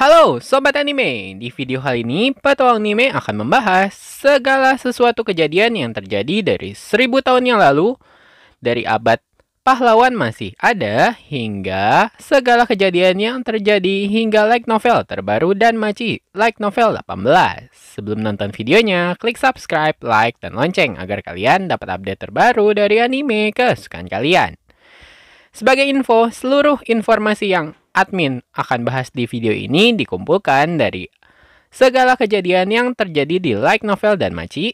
Halo Sobat Anime, di video kali ini Petualang Anime akan membahas segala sesuatu kejadian yang terjadi dari 1000 tahun yang lalu, dari abad pahlawan masih ada, hingga segala kejadian yang terjadi hingga light novel terbaru dan Machi Light Novel 18. Sebelum nonton videonya, klik subscribe, like, dan lonceng agar kalian dapat update terbaru dari anime kesukaan kalian. Sebagai info, seluruh informasi yang admin akan bahas di video ini dikumpulkan dari segala kejadian yang terjadi di Light Novel dan Machi,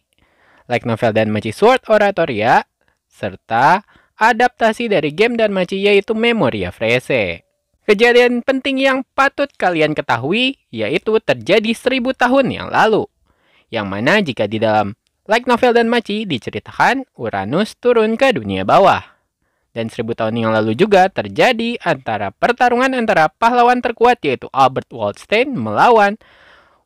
Light Novel dan Machi Sword Oratoria, serta adaptasi dari game dan Machi yaitu Memoria Freeze. Kejadian penting yang patut kalian ketahui yaitu terjadi 1000 tahun yang lalu, yang mana jika di dalam Light Novel dan Machi diceritakan Uranus turun ke dunia bawah. Dan 1000 tahun yang lalu juga terjadi pertarungan antara pahlawan terkuat yaitu Albert Waldstein melawan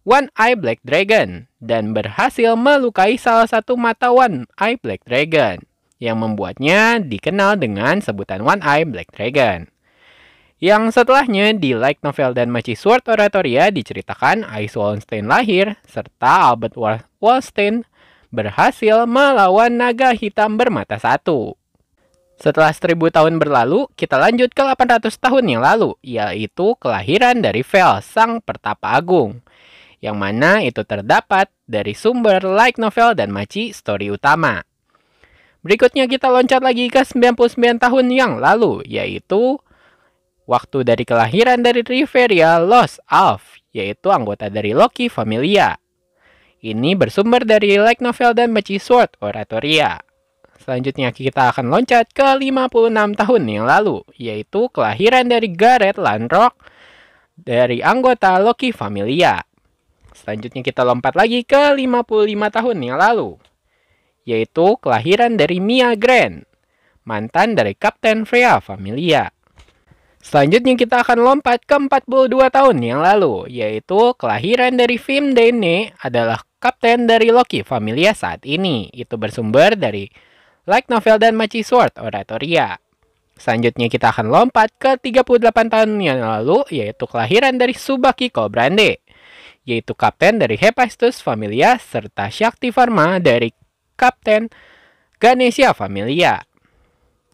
One Eye Black Dragon dan berhasil melukai salah satu mata One Eye Black Dragon yang membuatnya dikenal dengan sebutan One Eye Black Dragon. Yang setelahnya di Light Novel dan Machi Sword Oratoria diceritakan Ice Waldstein lahir serta Albert Waldstein berhasil melawan naga hitam bermata satu. Setelah 1000 tahun berlalu, kita lanjut ke 800 tahun yang lalu, yaitu kelahiran dari Vel, sang pertapa agung, yang mana itu terdapat dari sumber Light Novel dan Machi story utama. Berikutnya kita loncat lagi ke 99 tahun yang lalu, yaitu waktu dari kelahiran dari Riveria Lost Elf, yaitu anggota dari Loki Familia. Ini bersumber dari Light Novel dan Machi Sword Oratoria. Selanjutnya kita akan loncat ke 56 tahun yang lalu, yaitu kelahiran dari Gareth Lanrock dari anggota Loki Familia. Selanjutnya kita lompat lagi ke 55 tahun yang lalu, yaitu kelahiran dari Mia Grant, mantan dari Kapten Freya Familia. Selanjutnya kita akan lompat ke 42 tahun yang lalu, yaitu kelahiran dari Vim Dane adalah kapten dari Loki Familia saat ini. Itu bersumber dari Light Novel dan Machi Sword Oratoria. Selanjutnya kita akan lompat ke 38 tahun yang lalu, yaitu kelahiran dari Tsubaki Kobrande, yaitu kapten dari Hephaestus Familia, serta Shakti Pharma dari Kapten Ganesha Familia.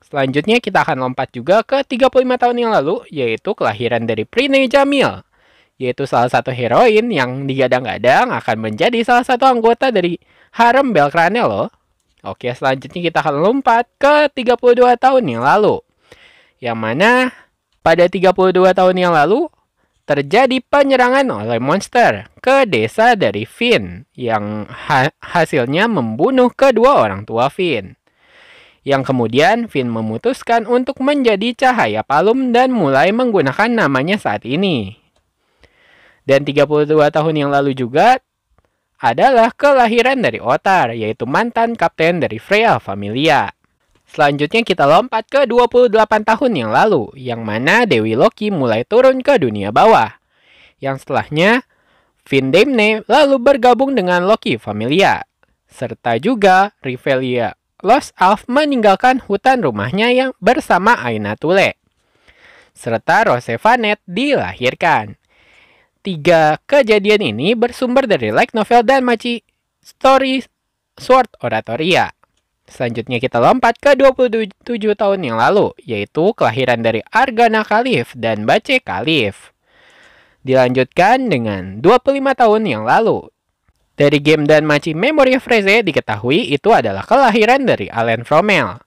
Selanjutnya kita akan lompat juga ke 35 tahun yang lalu, yaitu kelahiran dari Prine Jamil, yaitu salah satu heroin yang digadang-gadang akan menjadi salah satu anggota dari harem Belkrane loh. Oke, selanjutnya kita akan lompat ke 32 tahun yang lalu, yang mana pada 32 tahun yang lalu terjadi penyerangan oleh monster ke desa dari Finn yang hasilnya membunuh kedua orang tua Finn. Yang kemudian Finn memutuskan untuk menjadi cahaya palum dan mulai menggunakan namanya saat ini. Dan 32 tahun yang lalu juga adalah kelahiran dari Otar, yaitu mantan kapten dari Freya Familia. Selanjutnya kita lompat ke 28 tahun yang lalu, yang mana Dewi Loki mulai turun ke dunia bawah. Yang setelahnya, Vindemne lalu bergabung dengan Loki Familia, serta juga Rivelia Lost Elf meninggalkan hutan rumahnya yang bersama Aina Tule, serta Rose Vanet dilahirkan. 3 kejadian ini bersumber dari Light Novel dan Machi Story Sword Oratoria. Selanjutnya kita lompat ke 27 tahun yang lalu, yaitu kelahiran dari Argana Khalif dan Bace Khalif. Dilanjutkan dengan 25 tahun yang lalu. Dari game dan Machi Memoria Freeze diketahui itu adalah kelahiran dari Alain Fromel.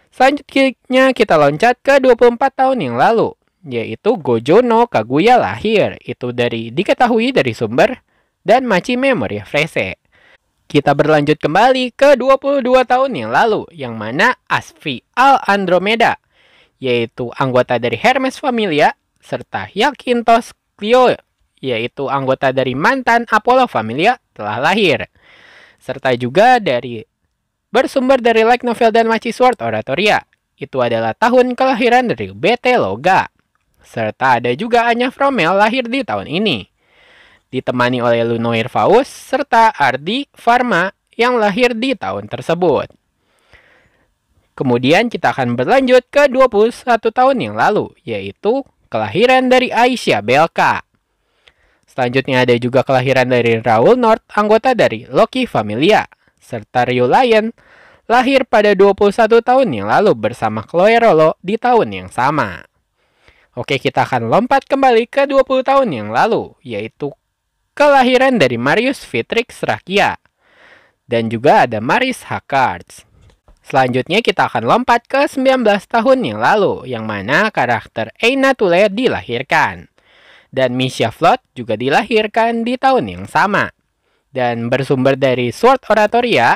Selanjutnya kita loncat ke 24 tahun yang lalu, yaitu Gojo no Kaguya lahir. Itu diketahui dari sumber dan Machi Memoria Freeze. Kita berlanjut kembali ke 22 tahun yang lalu, yang mana Asfi Al Andromeda, yaitu anggota dari Hermes Familia, serta Yakintos Clio, yaitu anggota dari mantan Apollo Familia, telah lahir. Serta juga bersumber dari Light Novel dan Machi Sword Oratoria. Itu adalah tahun kelahiran dari BT Loga. Serta ada juga Anya Fromel lahir di tahun ini, ditemani oleh Lunoir Faust serta Ardi Pharma yang lahir di tahun tersebut. Kemudian kita akan berlanjut ke 21 tahun yang lalu, yaitu kelahiran dari Aisyah Belka. Selanjutnya ada juga kelahiran dari Raoul Nord, anggota dari Loki Familia, serta Ryu Lion, lahir pada 21 tahun yang lalu bersama Chloe Rollo di tahun yang sama. Oke, kita akan lompat kembali ke 20 tahun yang lalu, yaitu kelahiran dari Marius Vitrix Rakia, dan juga ada Maris Hakarts. Selanjutnya kita akan lompat ke 19 tahun yang lalu, yang mana karakter Eina Tule dilahirkan. Dan Misha Flood juga dilahirkan di tahun yang sama. Dan bersumber dari Sword Oratoria,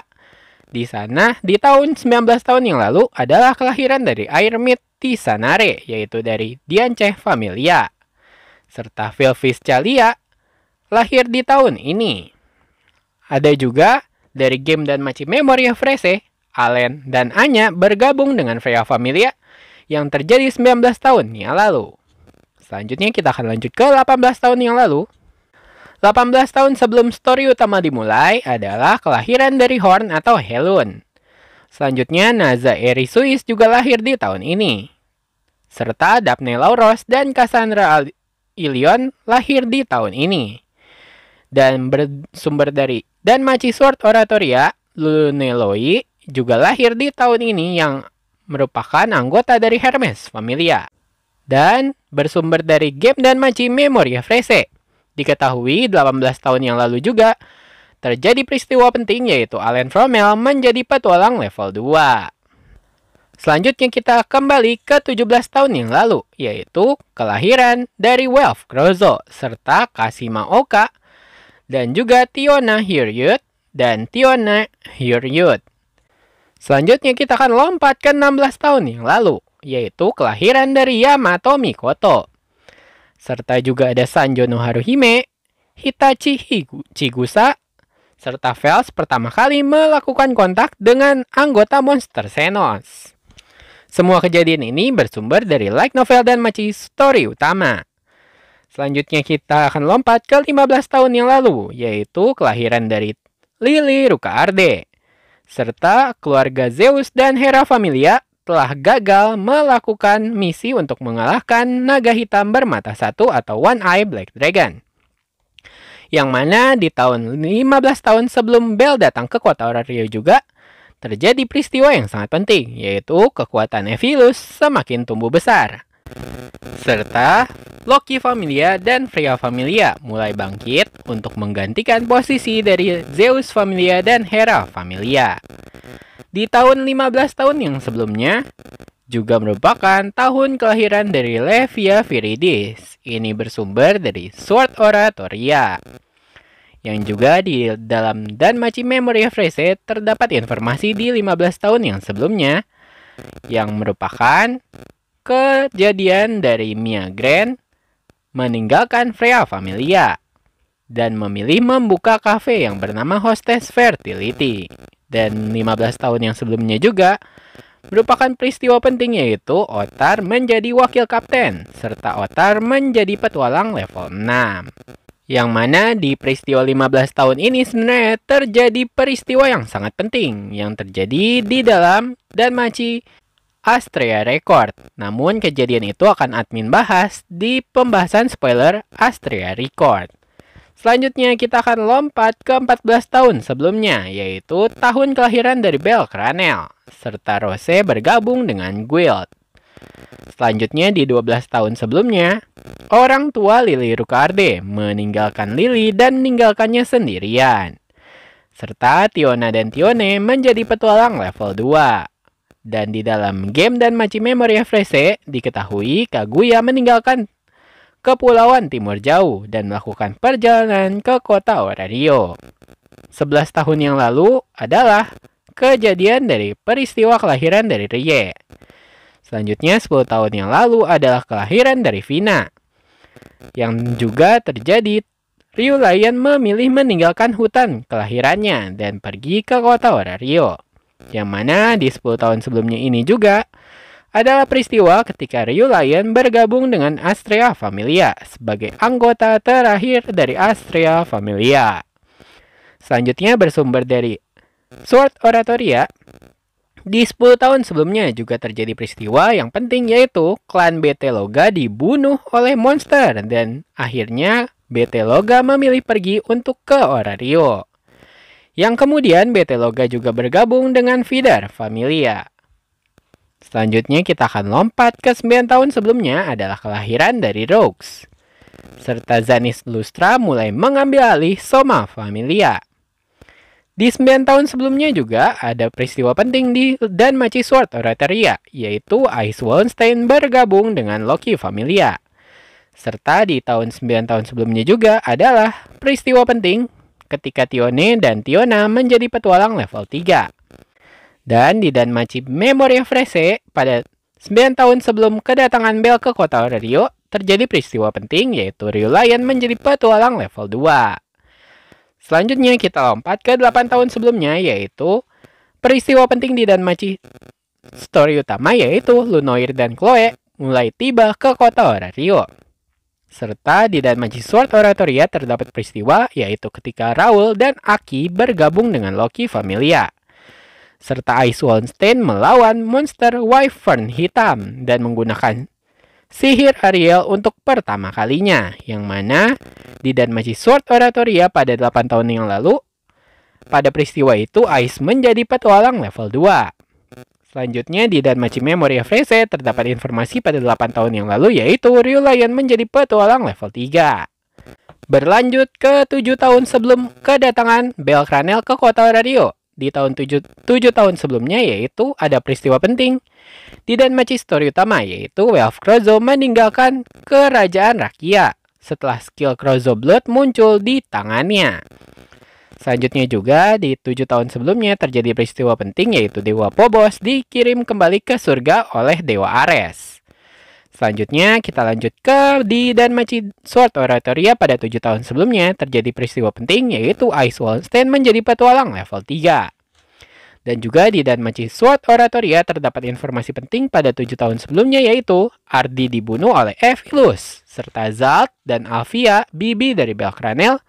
di sana di tahun 19 tahun yang lalu adalah kelahiran dari Airmid Tisanare, yaitu dari Dianche Familia. Serta Vilvis Chalia lahir di tahun ini. Ada juga dari game dan Machi Memoria Frese, Allen dan Anya bergabung dengan Freya Familia yang terjadi 19 tahun yang lalu. Selanjutnya kita akan lanjut ke 18 tahun yang lalu. 18 tahun sebelum story utama dimulai adalah kelahiran dari Horn atau Helun. Selanjutnya Naza Erisuis juga lahir di tahun ini. Serta Daphne Lauros dan Cassandra Ilion lahir di tahun ini. Dan bersumber dari Danmachi Sword Oratoria, Luneloi juga lahir di tahun ini yang merupakan anggota dari Hermes Familia. Dan bersumber dari game Danmachi Memoria Frese, diketahui 18 tahun yang lalu juga terjadi peristiwa penting yaitu Allen Fromel menjadi petualang level 2. Selanjutnya kita kembali ke 17 tahun yang lalu, yaitu kelahiran dari Welf Krozo serta Kashima Oka dan juga Tiona Hiryut dan Tiona Hiryut. Selanjutnya kita akan lompat ke 16 tahun yang lalu, yaitu kelahiran dari Yamato Mikoto. Serta juga ada Sanjo no Haruhime, Hitachi Chigusa, serta Vels pertama kali melakukan kontak dengan anggota Monster Xenos. Semua kejadian ini bersumber dari light novel dan Danmachi story utama. Selanjutnya kita akan lompat ke 15 tahun yang lalu, yaitu kelahiran dari Lily Rukaarde. Serta keluarga Zeus dan Hera Familia telah gagal melakukan misi untuk mengalahkan naga hitam bermata satu atau One Eye Black Dragon. Yang mana di tahun 15 tahun sebelum Bell datang ke kota Orario juga terjadi peristiwa yang sangat penting, yaitu kekuatan Evilus semakin tumbuh besar. Serta Loki Familia dan Freya Familia mulai bangkit untuk menggantikan posisi dari Zeus Familia dan Hera Familia. Di tahun 15 tahun yang sebelumnya juga merupakan tahun kelahiran dari Levia Viridis. Ini bersumber dari Sword Oratoria. Yang juga di dalam Danmachi Memoria Frese terdapat informasi di 15 tahun yang sebelumnya yang merupakan kejadian dari Mia Grand meninggalkan Freya Familia dan memilih membuka kafe yang bernama Hostess Fertility. Dan 15 tahun yang sebelumnya juga merupakan peristiwa penting yaitu Otar menjadi wakil kapten serta Otar menjadi petualang level 6. Yang mana di peristiwa 15 tahun ini sebenarnya terjadi peristiwa yang sangat penting yang terjadi di dalam Danmachi Astrea Record. Namun kejadian itu akan admin bahas di pembahasan spoiler Astrea Record. Selanjutnya kita akan lompat ke 14 tahun sebelumnya, yaitu tahun kelahiran dari Bell Cranel, serta Rose bergabung dengan Guild. Selanjutnya di 12 tahun sebelumnya, orang tua Lily Rukaarde meninggalkan Lily dan meninggalkannya sendirian. Serta Tiona dan Tione menjadi petualang level 2. Dan di dalam game Danmachi Memoria Frese diketahui Kaguya meninggalkan Kepulauan Timur Jauh dan melakukan perjalanan ke kota Orario. 11 tahun yang lalu adalah kejadian dari peristiwa kelahiran dari Rie. Selanjutnya 10 tahun yang lalu adalah kelahiran dari Vina. Yang juga terjadi Ryu Lion memilih meninggalkan hutan kelahirannya dan pergi ke kota Orario. Yang mana di 10 tahun sebelumnya ini juga adalah peristiwa ketika Ryu Lion bergabung dengan Astrea Familia sebagai anggota terakhir dari Astrea Familia. Selanjutnya bersumber dari Sword Oratoria, di 10 tahun sebelumnya juga terjadi peristiwa yang penting yaitu klan BT Loga dibunuh oleh monster dan akhirnya BT Loga memilih pergi untuk ke Orario. Yang kemudian BT Loga juga bergabung dengan Vidar Familia. Selanjutnya kita akan lompat ke 9 tahun sebelumnya adalah kelahiran dari Rogues. Serta Zanis Lustra mulai mengambil alih Soma Familia. Di 9 tahun sebelumnya juga ada peristiwa penting di Danmachi Sword Oratoria, yaitu Ice Wallenstein bergabung dengan Loki Familia. Serta di tahun 9 tahun sebelumnya juga adalah peristiwa penting ketika Tione dan Tiona menjadi petualang level 3. Dan di Danmachi Memoria Fresh pada 9 tahun sebelum kedatangan Bell ke kota Orario, terjadi peristiwa penting yaitu Ryu Lion menjadi petualang level 2. Selanjutnya kita lompat ke 8 tahun sebelumnya, yaitu peristiwa penting di Danmachi story utama, yaitu Lunoir dan Chloe mulai tiba ke kota Orario. Serta di Danmachi Sword Oratoria terdapat peristiwa, yaitu ketika Raul dan Aki bergabung dengan Loki Familia. Serta Ice Wallenstein melawan monster Wyvern hitam dan menggunakan sihir Ariel untuk pertama kalinya, yang mana di Danmachi Sword Oratoria pada 8 tahun yang lalu, pada peristiwa itu Ice menjadi petualang level 2. Selanjutnya di Danmachi Memoria Fresh terdapat informasi pada 8 tahun yang lalu, yaitu Ryu Lion menjadi petualang level 3. Berlanjut ke 7 tahun sebelum kedatangan Bell Cranel ke kota Orario. Di tahun 7 tahun sebelumnya, yaitu ada peristiwa penting di Danmachi story utama, yaitu Welf Krozo meninggalkan kerajaan Rakia setelah skill Krozo Blood muncul di tangannya. Selanjutnya juga di 7 tahun sebelumnya terjadi peristiwa penting, yaitu Dewa Phobos dikirim kembali ke surga oleh Dewa Ares. Selanjutnya kita lanjut ke di Danmachi Sword Oratoria pada 7 tahun sebelumnya terjadi peristiwa penting, yaitu Ice Wallenstein menjadi petualang level 3. Dan juga di Danmachi Sword Oratoria terdapat informasi penting pada 7 tahun sebelumnya, yaitu Ardi dibunuh oleh Evilus, serta Zalt dan Alvia, bibi dari Bell Cranel,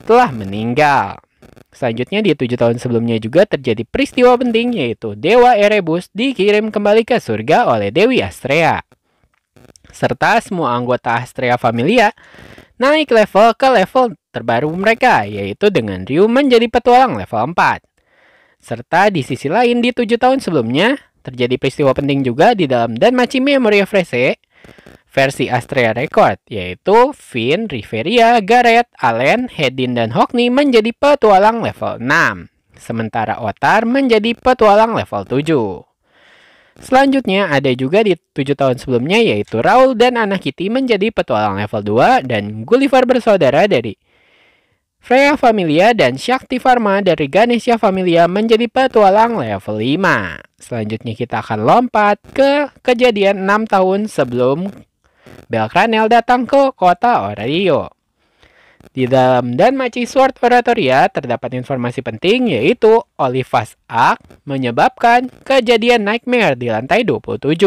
telah meninggal. Selanjutnya di 7 tahun sebelumnya juga terjadi peristiwa penting, yaitu Dewa Erebus dikirim kembali ke surga oleh Dewi Astrea. Serta semua anggota Astrea Familia naik level ke level terbaru mereka, yaitu dengan Ryu menjadi petualang level 4. Serta di sisi lain di 7 tahun sebelumnya terjadi peristiwa penting juga di dalam Danmachi Memoria Fresh versi Astrea Record, yaitu Finn, Riveria, Gareth, Allen, Hedin, dan Hockney menjadi petualang level 6. Sementara Otar menjadi petualang level 7. Selanjutnya ada juga di 7 tahun sebelumnya, yaitu Raul dan Anakiti menjadi petualang level 2 dan Gulliver bersaudara dari Freya Familia dan Shakti Pharma dari Ganesha Familia menjadi petualang level 5. Selanjutnya kita akan lompat ke kejadian 6 tahun sebelum Bell Cranel datang ke kota Orario. Di dalam Danmachi Sword Oratoria terdapat informasi penting, yaitu Olivas Arc menyebabkan kejadian Nightmare di lantai 27.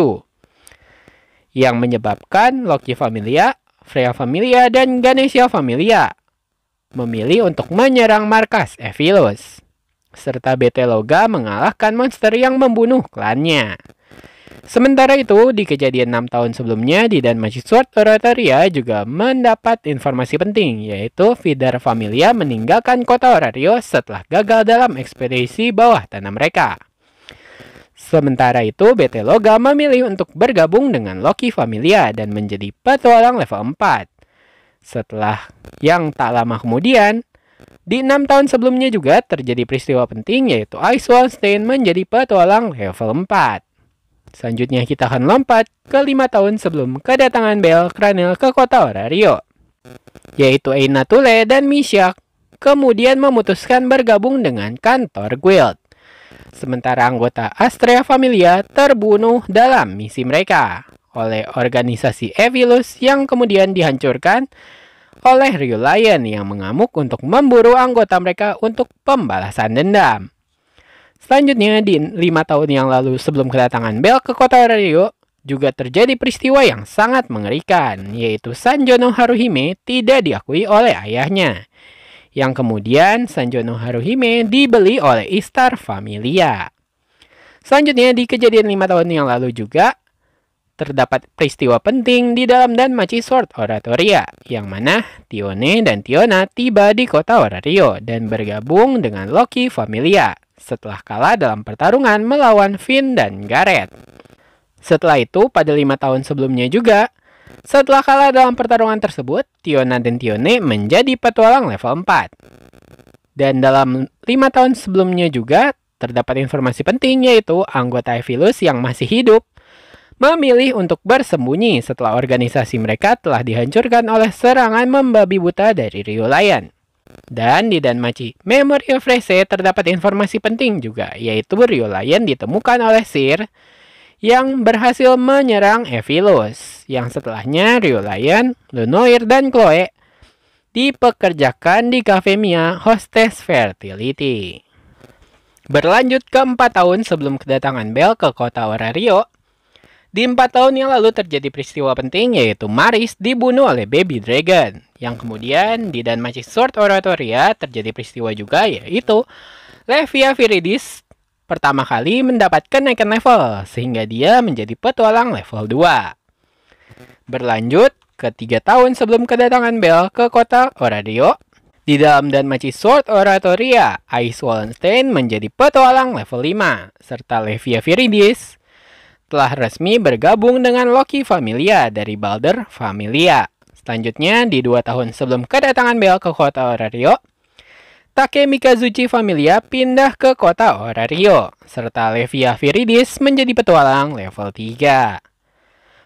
Yang menyebabkan Loki Familia, Freya Familia, dan Ganesha Familia memilih untuk menyerang markas Evilus. Serta BT Loga mengalahkan monster yang membunuh klannya. Sementara itu, di kejadian 6 tahun sebelumnya di Danmachi Sword Oratoria juga mendapat informasi penting, yaitu Vidar Familia meninggalkan kota Orario setelah gagal dalam ekspedisi bawah tanah mereka. Sementara itu, BT Loga memilih untuk bergabung dengan Loki Familia dan menjadi petualang level 4. Setelah yang tak lama kemudian, di 6 tahun sebelumnya juga terjadi peristiwa penting, yaitu Ice Wallenstein menjadi petualang level 4. Selanjutnya kita akan lompat ke 5 tahun sebelum kedatangan Bell Cranel ke kota Orario, yaitu Eina Thule dan Mishak kemudian memutuskan bergabung dengan kantor Guild. Sementara anggota Astrea Familia terbunuh dalam misi mereka oleh organisasi Evilus yang kemudian dihancurkan oleh Ryu Lion yang mengamuk untuk memburu anggota mereka untuk pembalasan dendam. Selanjutnya, di 5 tahun yang lalu sebelum kedatangan Bell ke kota Orario, juga terjadi peristiwa yang sangat mengerikan, yaitu Sanjono Haruhime tidak diakui oleh ayahnya, yang kemudian Sanjono Haruhime dibeli oleh Istar Familia. Selanjutnya, di kejadian 5 tahun yang lalu juga, terdapat peristiwa penting di dalam Danmachi Sword Oratoria, yang mana Tione dan Tiona tiba di kota Orario dan bergabung dengan Loki Familia setelah kalah dalam pertarungan melawan Finn dan Gareth. Setelah itu, pada 5 tahun sebelumnya juga, setelah kalah dalam pertarungan tersebut, Tiona dan Tione menjadi petualang level 4. Dan dalam 5 tahun sebelumnya juga, terdapat informasi penting yaitu anggota Evilus yang masih hidup memilih untuk bersembunyi setelah organisasi mereka telah dihancurkan oleh serangan membabi buta dari Rio Lion. Dan di Danmachi Memory of Rese terdapat informasi penting juga, yaitu Rio Lion ditemukan oleh Sir yang berhasil menyerang Evilus, yang setelahnya Rio Lion, Lunoir, dan Chloe dipekerjakan di Cafe Mia Hostess Fertility. Berlanjut ke 4 tahun sebelum kedatangan Belle ke kota Orario, di 4 tahun yang lalu terjadi peristiwa penting yaitu Maris dibunuh oleh Baby Dragon. Yang kemudian di Danmachi Sword Oratoria terjadi peristiwa juga yaitu Levia Viridis pertama kali mendapat kenaikan level sehingga dia menjadi petualang level 2. Berlanjut ke 3 tahun sebelum kedatangan Belle ke kota Orario, di dalam Danmachi Sword Oratoria, Ice Wallenstein menjadi petualang level 5 serta Levia Viridis telah resmi bergabung dengan Loki Familia dari Balder Familia. Selanjutnya, di 2 tahun sebelum kedatangan Belle ke kota Orario, Take Mikazuchi Familia pindah ke kota Orario, serta Levia Viridis menjadi petualang level 3.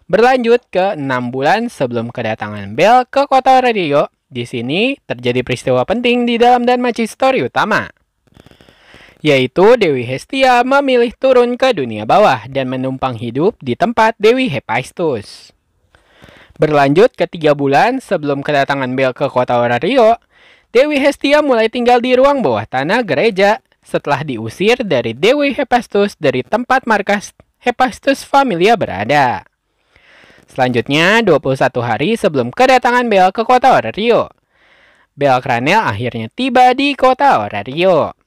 Berlanjut ke 6 bulan sebelum kedatangan Belle ke kota Orario, di sini terjadi peristiwa penting di dalam Danmachi story utama, yaitu Dewi Hestia memilih turun ke dunia bawah dan menumpang hidup di tempat Dewi Hephaestus. Berlanjut ke 3 bulan sebelum kedatangan Belle ke kota Orario, Dewi Hestia mulai tinggal di ruang bawah tanah gereja setelah diusir dari Dewi Hephaestus dari tempat markas Hephaestus Familia berada. Selanjutnya, 21 hari sebelum kedatangan Belle ke kota Orario, Belle Cranel akhirnya tiba di kota Orario.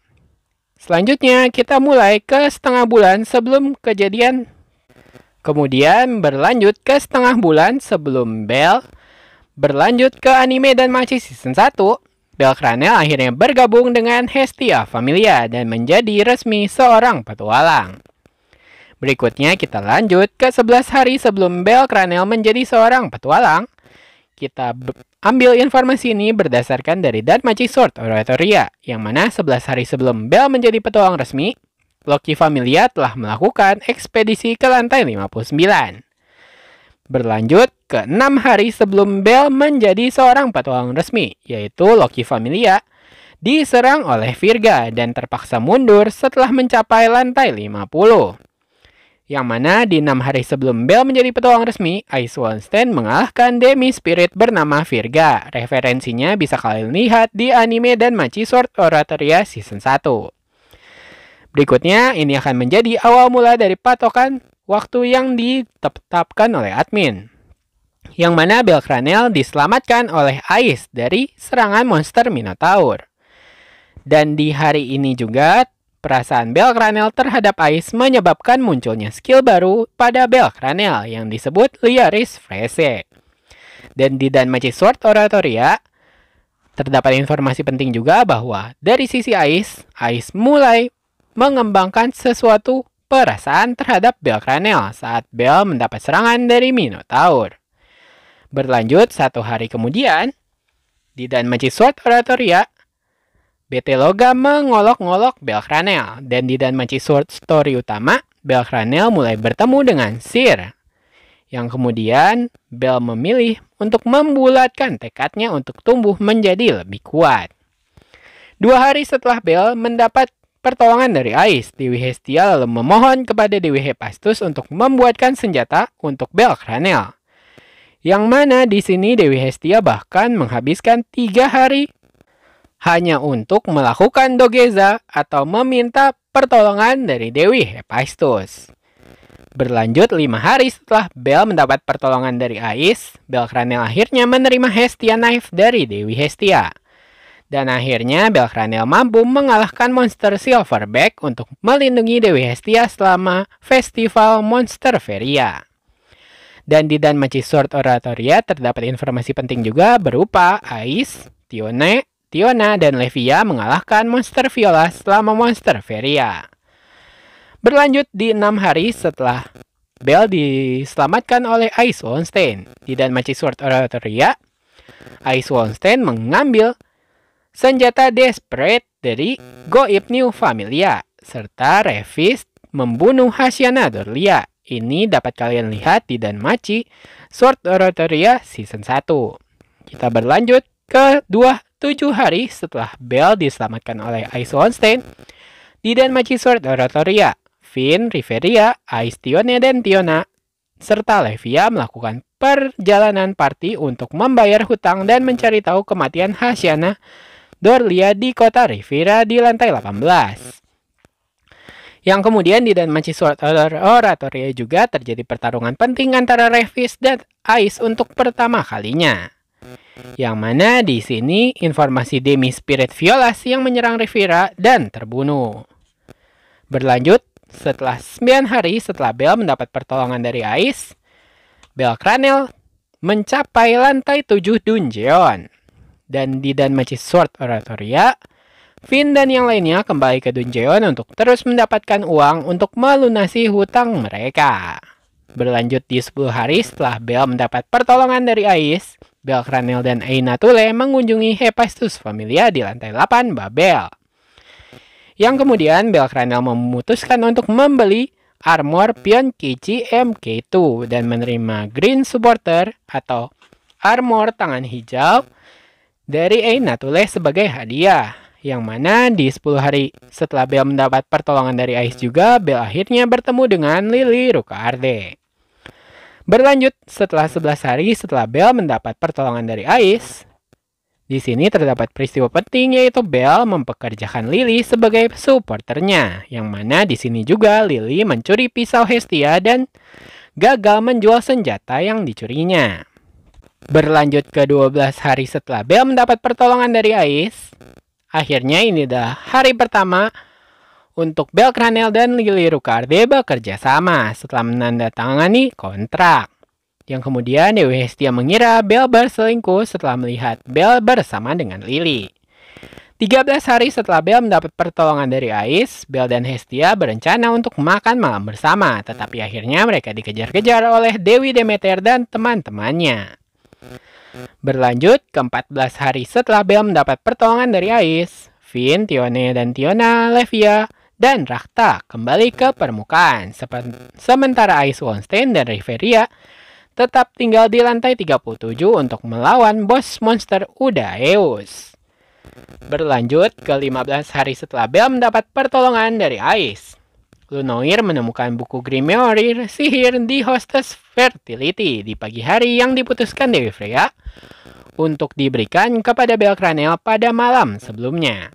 Selanjutnya, kita mulai ke setengah bulan sebelum kejadian. Kemudian berlanjut ke setengah bulan sebelum Belle berlanjut ke anime Danmachi Season 1. Belle Cranel akhirnya bergabung dengan Hestia Familia dan menjadi resmi seorang petualang. Berikutnya kita lanjut ke 11 hari sebelum Belle Cranel menjadi seorang petualang. Kita ambil informasi ini berdasarkan dari Danmachi Sword Oratoria, yang mana 11 hari sebelum Belle menjadi petualang resmi, Loki Familia telah melakukan ekspedisi ke lantai 59. Berlanjut ke 6 hari sebelum Belle menjadi seorang petualang resmi, yaitu Loki Familia diserang oleh Virga dan terpaksa mundur setelah mencapai lantai 50. Yang mana di 6 hari sebelum Belle menjadi petualang resmi, Ice Wallenstein mengalahkan Demi Spirit bernama Virga. Referensinya bisa kalian lihat di anime Danmachi Sword Oratoria Season 1. Berikutnya, ini akan menjadi awal mula dari patokan waktu yang ditetapkan oleh admin. Yang mana Belle Cranel diselamatkan oleh Ice dari serangan monster Minotaur. Dan di hari ini juga, perasaan Belle Cranel terhadap Ice menyebabkan munculnya skill baru pada Belle Cranel yang disebut Liaris Frese. Dan di Danmachi Sword Oratoria, terdapat informasi penting juga bahwa dari sisi Ice mulai mengembangkan sesuatu perasaan terhadap Belle Cranel saat Belle mendapat serangan dari Minotaur. Berlanjut 1 hari kemudian, di Danmachi Sword Oratoria, BT Logam mengolok-ngolok Belle Cranel, dan di Danmachi Sword Story utama, Belle Cranel mulai bertemu dengan Sir, yang kemudian Belle memilih untuk membulatkan tekadnya untuk tumbuh menjadi lebih kuat. 2 hari setelah Belle mendapat pertolongan dari Ice, Dewi Hestia lalu memohon kepada Dewi Hephaestus untuk membuatkan senjata untuk Belle Cranel. Yang mana di sini Dewi Hestia bahkan menghabiskan 3 hari hanya untuk melakukan dogeza atau meminta pertolongan dari Dewi Hephaestus. Berlanjut 5 hari setelah Belle mendapat pertolongan dari Ice, Belle Cranel akhirnya menerima Hestia Knife dari Dewi Hestia. Dan akhirnya Belle Cranel mampu mengalahkan monster Silverback untuk melindungi Dewi Hestia selama Festival Monster Feria. Dan di Danmachi Sword Oratoria terdapat informasi penting juga berupa Ais, Tiona, dan Levia mengalahkan monster Viola selama monster Feria. Berlanjut di 6 hari setelah Bell diselamatkan oleh Ais Wallenstein. Di Danmachi Sword Oratoria, Ais Wallenstein mengambil senjata Desperate dari Goib New Familia, serta Revist membunuh Hasiana Dorlia. Ini dapat kalian lihat di Danmachi Sword Oratoria Season 1. Kita berlanjut ke 7 hari setelah Bell diselamatkan oleh Ais Wallenstein. Di Danmachi Sword Oratoria, Finn, Riveria, Ais, dan Tiona, serta Levia melakukan perjalanan party untuk membayar hutang dan mencari tahu kematian Hasiana Dorlia di kota Rivera di lantai 18. Yang kemudian di Danmachi Sword Oratoria juga terjadi pertarungan penting antara Revis dan Ais untuk pertama kalinya. Yang mana di sini informasi Demi Spirit Violas yang menyerang Rivera dan terbunuh. Berlanjut, setelah 9 hari setelah Bell mendapat pertolongan dari Ais, Bell Cranel mencapai lantai 7 dungeon. Dan di Danmachi Sword Oratoria, Finn dan yang lainnya kembali ke dungeon untuk terus mendapatkan uang untuk melunasi hutang mereka. Berlanjut di 10 hari setelah Bell mendapat pertolongan dari Ais, Bell Cranel dan Aina Tule mengunjungi Hephaestus Familia di lantai 8 Babel. Yang kemudian Bell Cranel memutuskan untuk membeli armor Pion Kichi MK2 dan menerima Green Supporter atau armor tangan hijau dari Aina Tule sebagai hadiah. Yang mana di 10 hari setelah Bell mendapat pertolongan dari Ais juga, Bell akhirnya bertemu dengan Lily Rukaarde. Berlanjut setelah 11 hari setelah Bell mendapat pertolongan dari Ais, di sini terdapat peristiwa penting yaitu Bell mempekerjakan Lily sebagai supporternya. Yang mana di sini juga Lily mencuri pisau Hestia dan gagal menjual senjata yang dicurinya. Berlanjut ke 12 hari setelah Bell mendapat pertolongan dari Ais, akhirnya ini adalah hari pertama untuk Bell Cranel dan Lily Rukaarde bekerja sama setelah menandatangani kontrak. Yang kemudian Dewi Hestia mengira Bell berselingkuh setelah melihat Bell bersama dengan Lily. 13 hari setelah Bell mendapat pertolongan dari Ais, Bell dan Hestia berencana untuk makan malam bersama, tetapi akhirnya mereka dikejar-kejar oleh Dewi Demeter dan teman-temannya. Berlanjut ke 14 hari setelah Bell mendapat pertolongan dari Ais, Finn, Tiona, Levia, dan Rakta kembali ke permukaan. Sementara Ais Wallenstein dan Riveria tetap tinggal di lantai 37 untuk melawan bos monster Udaeus. Berlanjut ke 15 hari setelah Bell mendapat pertolongan dari Ais, Lunoir menemukan buku Grimoire sihir di Hostess Fertility di pagi hari yang diputuskan Dewi Freya untuk diberikan kepada Bell Cranel pada malam sebelumnya.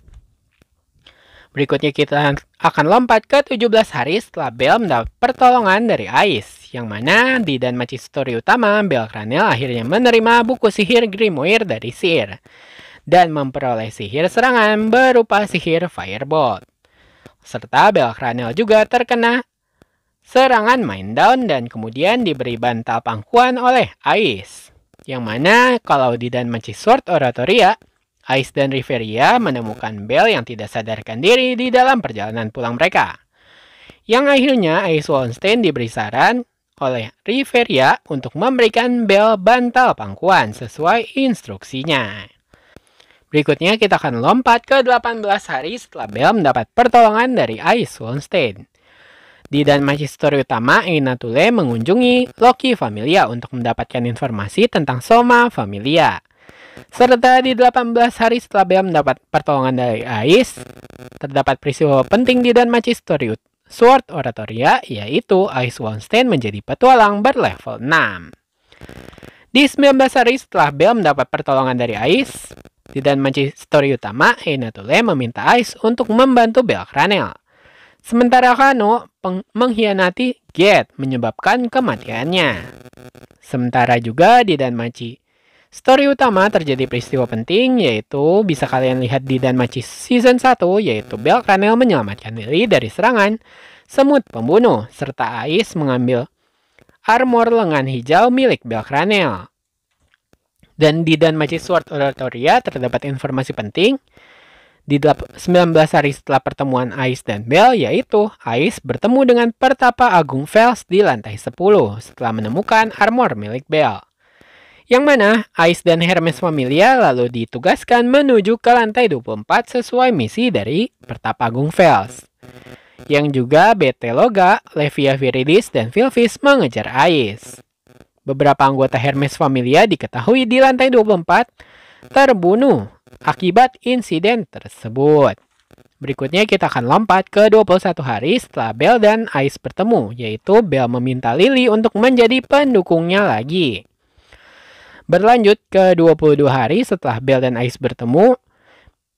Berikutnya kita akan lompat ke 17 hari setelah Bell mendapat pertolongan dari Ais, yang mana di Danmachi story utama Bell Cranel akhirnya menerima buku sihir Grimoire dari Seer dan memperoleh sihir serangan berupa sihir Firebolt. Serta Bell Cranel juga terkena serangan Mind Down dan kemudian diberi bantal pangkuan oleh Ais. Yang mana kalau di Danmachi Sword Oratoria, Ais dan Riveria menemukan Bell yang tidak sadarkan diri di dalam perjalanan pulang mereka. Yang akhirnya Ais Wallenstein diberi saran oleh Riveria untuk memberikan Bell bantal pangkuan sesuai instruksinya. Berikutnya kita akan lompat ke 18 hari setelah Bell mendapat pertolongan dari Ais Wallenstein. Di Danmachi story utama, Aina Tule mengunjungi Loki Familia untuk mendapatkan informasi tentang Soma Familia. Serta di 18 hari setelah Bell mendapat pertolongan dari Ais, terdapat peristiwa penting di Danmachi story Sword Oratoria, yaitu Ais Wallenstein menjadi petualang berlevel 6. Di 19 hari setelah Bell mendapat pertolongan dari Ais, di Danmachi story utama, Aina Tule meminta Ais untuk membantu Bell Cranel. Sementara Kano mengkhianati Get menyebabkan kematiannya. Sementara juga di Danmachi story utama terjadi peristiwa penting, yaitu bisa kalian lihat di Danmachi Season 1, yaitu Bell Cranel menyelamatkan Lily dari serangan semut pembunuh, serta Ais mengambil armor lengan hijau milik Belcranel. Dan di Danmachi Sword Oratoria terdapat informasi penting. Di 19 hari setelah pertemuan Ais dan Bell, yaitu Ais bertemu dengan Pertapa Agung Vels di lantai 10 setelah menemukan armor milik Bell. Yang mana Ais dan Hermes Familia lalu ditugaskan menuju ke lantai 24 sesuai misi dari Pertapa Agung Vels. Yang juga Beteloga, Levia Viridis, dan Vilvis mengejar Ais. Beberapa anggota Hermes Familia diketahui di lantai 24 terbunuh akibat insiden tersebut. Berikutnya kita akan lompat ke 21 hari setelah Bell dan Ais bertemu, yaitu Bell meminta Lily untuk menjadi pendukungnya lagi. Berlanjut ke 22 hari setelah Bell dan Ais bertemu,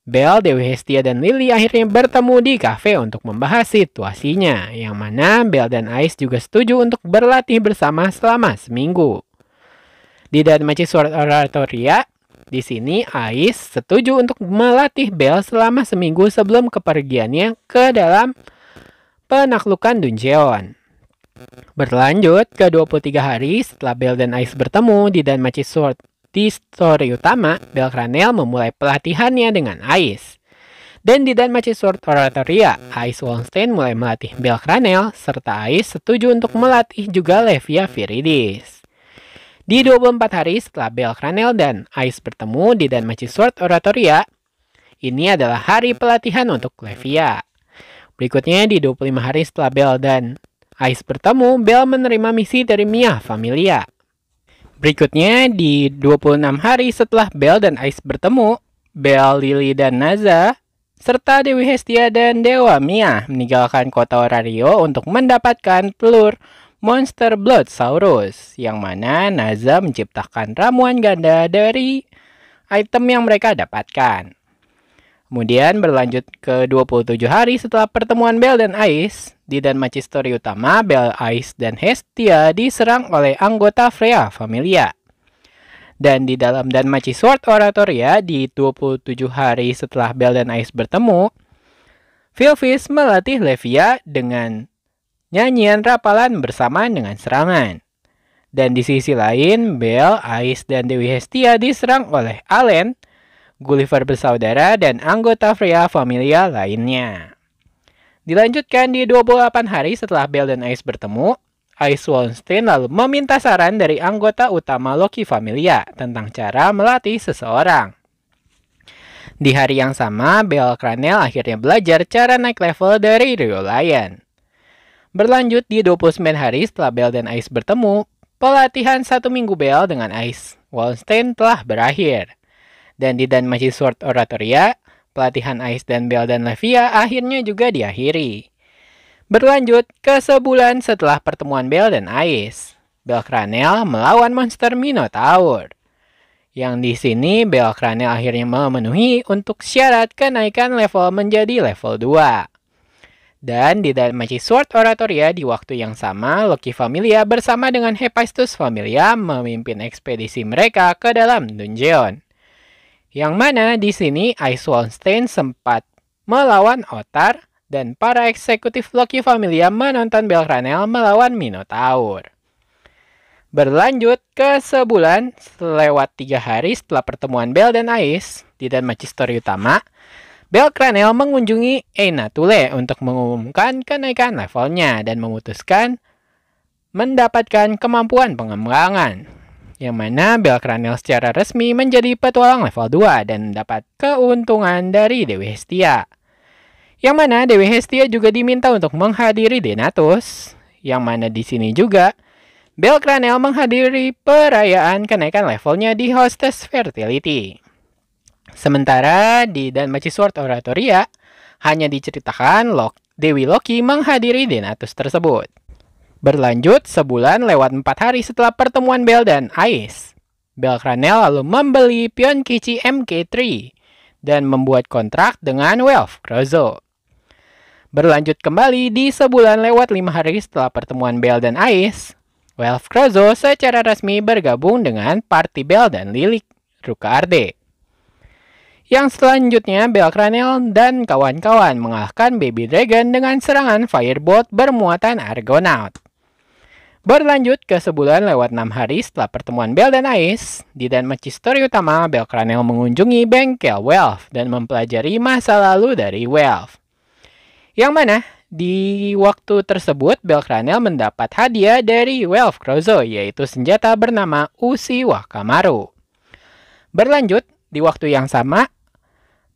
Bell, Dewi Hestia, dan Lily akhirnya bertemu di kafe untuk membahas situasinya, yang mana Bell dan Ais juga setuju untuk berlatih bersama selama seminggu. Di Danmachi Sword Oratoria, di sini Ais setuju untuk melatih Bell selama seminggu sebelum kepergiannya ke dalam penaklukan Dungeon. Berlanjut ke 23 hari setelah Bell dan Ais bertemu di Danmachi Sword di story utama, Belcranel memulai pelatihannya dengan Ais. Dan di Danmachi Sword Oratoria, Ais Wallenstein mulai melatih Belcranel, serta Ais setuju untuk melatih juga Levia Viridis. Di 24 hari setelah Belcranel dan Ais bertemu di Danmachi Sword Oratoria, ini adalah hari pelatihan untuk Levia. Berikutnya di 25 hari setelah Bell dan Ais bertemu, Bell menerima misi dari Mia Familia. Berikutnya di 26 hari setelah Bell dan Ais bertemu, Bell, Lily, dan Naza, serta Dewi Hestia dan Dewa Mia meninggalkan kota Orario untuk mendapatkan telur Monster Blood Saurus, yang mana Naza menciptakan ramuan ganda dari item yang mereka dapatkan. Kemudian berlanjut ke 27 hari setelah pertemuan Bell dan Ais, di Danmachi story utama, Bell, Ais, dan Hestia diserang oleh anggota Freya Familia. Dan di dalam Danmachi Sword Oratoria, di 27 hari setelah Bell dan Ais bertemu, Vilvis melatih Levia dengan nyanyian rapalan bersamaan dengan serangan. Dan di sisi lain, Bell, Ais, dan Dewi Hestia diserang oleh Allen, Gulliver bersaudara, dan anggota Freya Familia lainnya. Dilanjutkan di 28 hari setelah Bell dan Ais bertemu, Ais Wallenstein lalu meminta saran dari anggota utama Loki Familia tentang cara melatih seseorang. Di hari yang sama, Belcranel akhirnya belajar cara naik level dari Rio Lion. Berlanjut di 29 hari setelah Bell dan Ais bertemu, pelatihan 1 minggu Bell dengan Ais Wallenstein telah berakhir. Dan di Danmachi Sword Oratoria, pelatihan Ais dan Bell dan Levia akhirnya juga diakhiri. Berlanjut ke sebulan setelah pertemuan Bell dan Ais, Belcranel melawan monster Minotaur. Yang di sini Belcranel akhirnya memenuhi untuk syarat kenaikan level menjadi level 2. Dan di Danmachi Sword Oratoria di waktu yang sama, Loki Familia bersama dengan Hephaestus Familia memimpin ekspedisi mereka ke dalam Dungeon. Yang mana di sini Ais Wallenstein sempat melawan Otar dan para eksekutif Loki Familia menonton Belcranel melawan Minotaur. Berlanjut ke sebulan lewat 3 hari setelah pertemuan Bell dan Ais di Danmachi story utama, Belcranel mengunjungi Eina Thule untuk mengumumkan kenaikan levelnya dan memutuskan mendapatkan kemampuan pengembangan. Yang mana Belcranel secara resmi menjadi petualang level 2 dan mendapat keuntungan dari Dewi Hestia. Yang mana Dewi Hestia juga diminta untuk menghadiri Denatus, yang mana di sini juga Belcranel menghadiri perayaan kenaikan levelnya di Hostess Fertility. Sementara di Danmachi Sword Oratoria hanya diceritakan Dewi Loki menghadiri Denatus tersebut. Berlanjut sebulan lewat 4 hari setelah pertemuan Bell dan Ais, Belcranel lalu membeli Pionkichi MK3 dan membuat kontrak dengan Welf Krozo. Berlanjut kembali di sebulan lewat 5 hari setelah pertemuan Bell dan Ais, Welf Krozo secara resmi bergabung dengan Party Bell dan Lilik Rukaarde. Yang selanjutnya, Belcranel dan kawan-kawan mengalahkan Baby Dragon dengan serangan Firebolt bermuatan Argonaut. Berlanjut ke sebulan lewat 6 hari setelah pertemuan Belle dan Ice, di Danmachi story utama, Belle Cranell mengunjungi bengkel Welf dan mempelajari masa lalu dari Welf. Yang mana di waktu tersebut Belle Cranell mendapat hadiah dari Welf Krozo, yaitu senjata bernama Uzi Wakamaru. Berlanjut di waktu yang sama,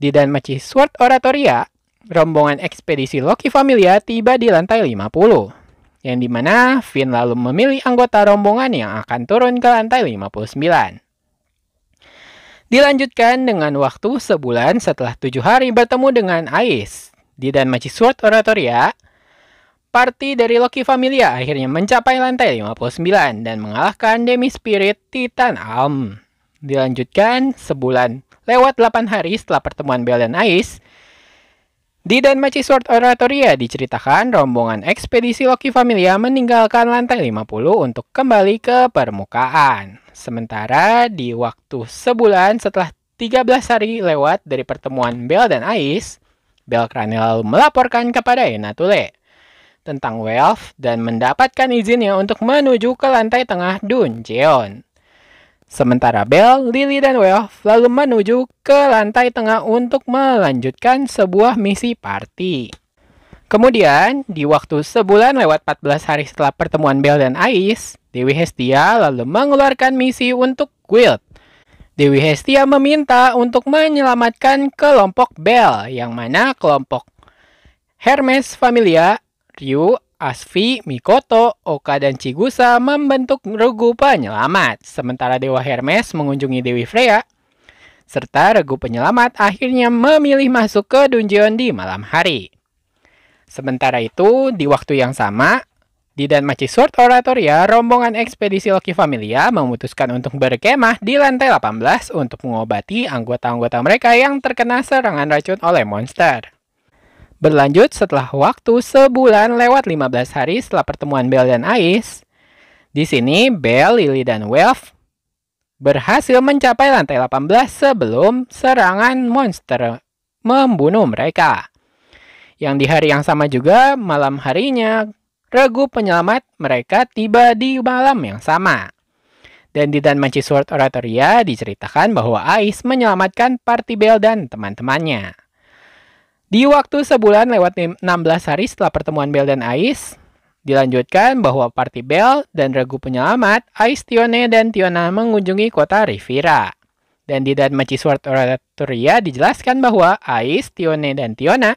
di Danmachi Sword Oratoria, rombongan ekspedisi Loki Familia tiba di lantai 50. Yang dimana Finn lalu memilih anggota rombongan yang akan turun ke lantai 59. Dilanjutkan dengan waktu sebulan setelah 7 hari bertemu dengan Ice. Di Danmachi Sword Oratoria, party dari Loki Familia akhirnya mencapai lantai 59 dan mengalahkan Demi Spirit Titan Alm. Dilanjutkan sebulan lewat 8 hari setelah pertemuan Belle dan Ice, di Danmachi Sword Oratoria diceritakan rombongan ekspedisi Loki Familia meninggalkan lantai 50 untuk kembali ke permukaan. Sementara di waktu sebulan setelah 13 hari lewat dari pertemuan Belle dan Ice, Belle Cranell melaporkan kepada Enatule tentang Welf dan mendapatkan izinnya untuk menuju ke lantai tengah Dungeon. Sementara Belle, Lily, dan Welf lalu menuju ke lantai tengah untuk melanjutkan sebuah misi party. Kemudian, di waktu sebulan lewat 14 hari setelah pertemuan Belle dan Ice, Dewi Hestia lalu mengeluarkan misi untuk Guild. Dewi Hestia meminta untuk menyelamatkan kelompok Belle, yang mana kelompok Hermes Familia, Ryu, Asvi, Mikoto, Oka, dan Chigusa membentuk regu penyelamat. Sementara Dewa Hermes mengunjungi Dewi Freya, serta regu penyelamat akhirnya memilih masuk ke dungeon di malam hari. Sementara itu, di waktu yang sama, di Danmachi Sword Oratoria, rombongan ekspedisi Loki Familia memutuskan untuk berkemah di lantai 18 untuk mengobati anggota-anggota mereka yang terkena serangan racun oleh monster. Berlanjut setelah waktu sebulan lewat 15 hari setelah pertemuan Belle dan Ice, di sini Belle, Lily, dan Welf berhasil mencapai lantai 18 sebelum serangan monster membunuh mereka. Yang di hari yang sama juga, malam harinya, regu penyelamat mereka tiba di malam yang sama. Dan di Danmachi Sword Oratoria diceritakan bahwa Ice menyelamatkan party Belle dan teman-temannya. Di waktu sebulan lewat 16 hari setelah pertemuan Belle dan Ice, dilanjutkan bahwa party Belle dan regu penyelamat, Ice, Tione, dan Tiona mengunjungi kota Rivira. Dan di Danmachi Sword Oratoria dijelaskan bahwa Ice, Tione, dan Tiona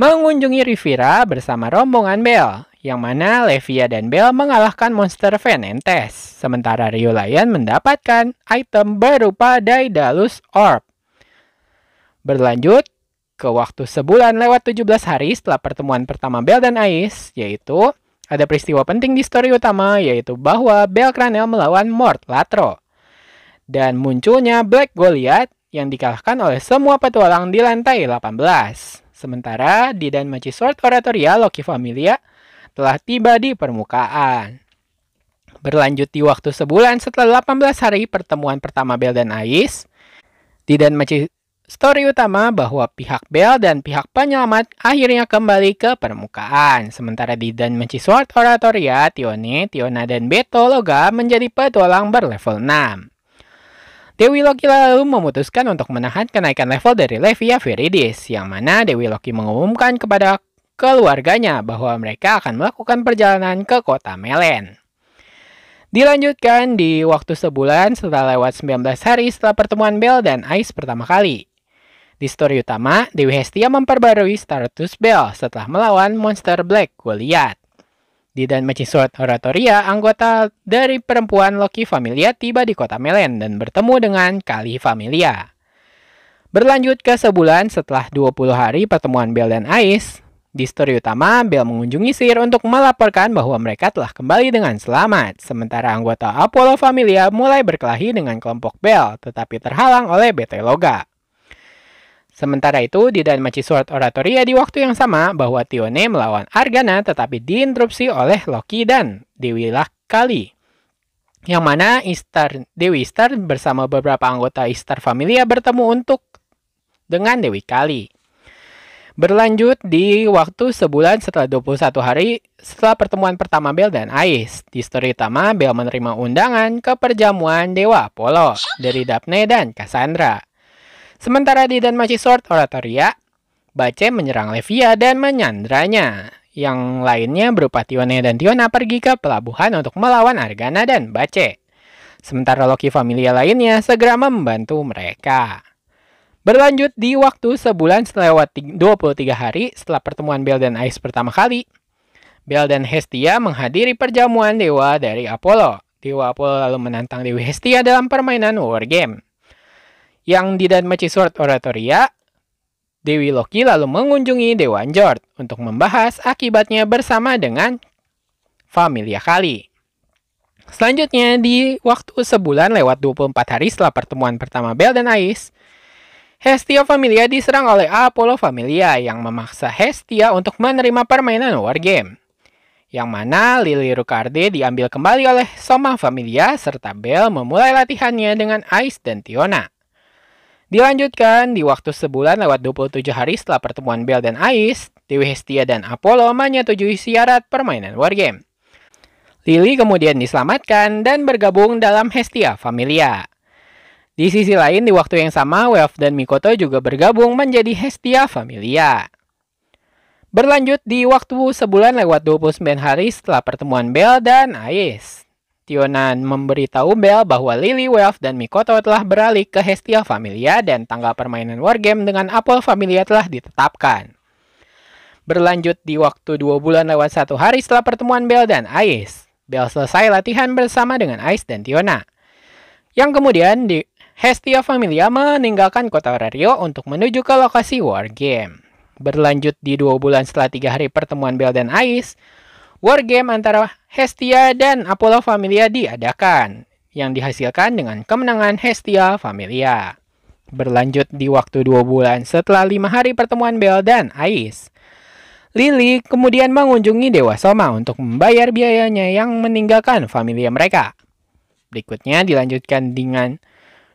mengunjungi Rivira bersama rombongan Belle, yang mana Levia dan Belle mengalahkan monster Venentes. Sementara Rio Lion mendapatkan item berupa Daedalus Orb. Berlanjut ke waktu sebulan lewat 17 hari setelah pertemuan pertama Belle dan Ice, yaitu ada peristiwa penting di story utama, yaitu bahwa Belle Cranell melawan Mort Latro. Dan munculnya Black Goliath yang dikalahkan oleh semua petualang di lantai 18. Sementara di Danmachi Sword Oratoria, Loki Familia telah tiba di permukaan. Berlanjut di waktu sebulan setelah 18 hari pertemuan pertama Belle dan Ice, di Danmachi story utama bahwa pihak Belle dan pihak penyelamat akhirnya kembali ke permukaan. Sementara di Danmachi Sword Oratoria, Tione, Tiona, dan Beto Loga menjadi petualang berlevel 6. Dewi Loki lalu memutuskan untuk menahan kenaikan level dari Levia Viridis, yang mana Dewi Loki mengumumkan kepada keluarganya bahwa mereka akan melakukan perjalanan ke kota Melen. Dilanjutkan di waktu sebulan setelah lewat 19 hari setelah pertemuan Belle dan Ice pertama kali. Di story utama, Dewi Hestia memperbarui status Belle setelah melawan monster Black Goliath. Di Danmachi Sword Oratoria, anggota dari perempuan Loki Familia tiba di kota Melen dan bertemu dengan Kali Familia. Berlanjut ke sebulan setelah 20 hari pertemuan Belle dan Ice, di story utama, Belle mengunjungi Sir untuk melaporkan bahwa mereka telah kembali dengan selamat. Sementara anggota Apollo Familia mulai berkelahi dengan kelompok Belle, tetapi terhalang oleh BT Loga. Sementara itu, di Danmachi Sword Oratoria di waktu yang sama, bahwa Tione melawan Argana tetapi diinterupsi oleh Loki dan Dewi Kali. Yang mana Dewi Istar bersama beberapa anggota Istar Familia bertemu dengan Dewi Kali. Berlanjut di waktu sebulan setelah 21 hari setelah pertemuan pertama Bel dan Ais. Di story utama, Bel menerima undangan ke perjamuan Dewa Apollo dari Daphne dan Cassandra. Sementara di Danmachi Sword Oratoria, Bache menyerang Levia dan menyandranya. Yang lainnya berupa Tione dan Tiona pergi ke pelabuhan untuk melawan Argana dan Bache. Sementara Loki Familia lainnya segera membantu mereka. Berlanjut di waktu sebulan lewat 23 hari setelah pertemuan Bel dan Ais pertama kali, Bel dan Hestia menghadiri perjamuan dewa dari Apollo. Dewa Apollo lalu menantang Dewi Hestia dalam permainan war game. Yang di Danmachi Sword Oratoria, Dewi Loki lalu mengunjungi Dewa Njord untuk membahas akibatnya bersama dengan Familia Kali. Selanjutnya di waktu sebulan lewat 24 hari setelah pertemuan pertama Bel dan Ais, Hestia Familia diserang oleh Apollo Familia yang memaksa Hestia untuk menerima permainan war game. Yang mana Lily Rucarde diambil kembali oleh Soma Familia serta Bel memulai latihannya dengan Ais dan Tiona. Dilanjutkan di waktu sebulan lewat 27 hari setelah pertemuan Bel dan Ais, Dewi Hestia dan Apollo menyetujui syarat permainan war game. Lily kemudian diselamatkan dan bergabung dalam Hestia Familia. Di sisi lain, di waktu yang sama, Welf dan Mikoto juga bergabung menjadi Hestia Familia. Berlanjut di waktu sebulan lewat 29 hari setelah pertemuan Bel dan Ais, Tiona memberitahu Bel bahwa Lily, Welf, dan Mikoto telah beralih ke Hestia Familia dan tanggal permainan wargame dengan Apollo Familia telah ditetapkan. Berlanjut di waktu 2 bulan lewat 1 hari setelah pertemuan Bel dan Ais, Bel selesai latihan bersama dengan Ais dan Tiona. Yang kemudian di Hestia Familia meninggalkan kota Orario untuk menuju ke lokasi wargame. Berlanjut di 2 bulan setelah 3 hari pertemuan Bel dan Ais, wargame antara Hestia dan Apollo Familia diadakan, yang dihasilkan dengan kemenangan Hestia Familia. Berlanjut di waktu 2 bulan setelah 5 hari pertemuan Bel dan Ais, Lily kemudian mengunjungi Dewa Soma untuk membayar biayanya yang meninggalkan familia mereka. Berikutnya dilanjutkan dengan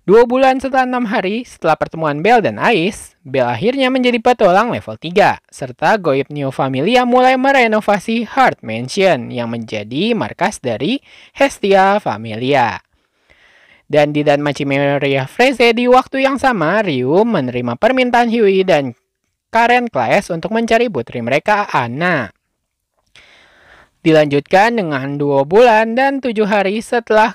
2 bulan setelah 6 hari setelah pertemuan Bel dan Ais, Bel akhirnya menjadi petualang level 3, serta Goib New Familia mulai merenovasi Heart Mansion yang menjadi markas dari Hestia Familia. Dan di Danmachi Memoria Phrase di waktu yang sama, Ryu menerima permintaan Hyui dan Karen Claes untuk mencari putri mereka, Anna. Dilanjutkan dengan 2 bulan dan 7 hari setelah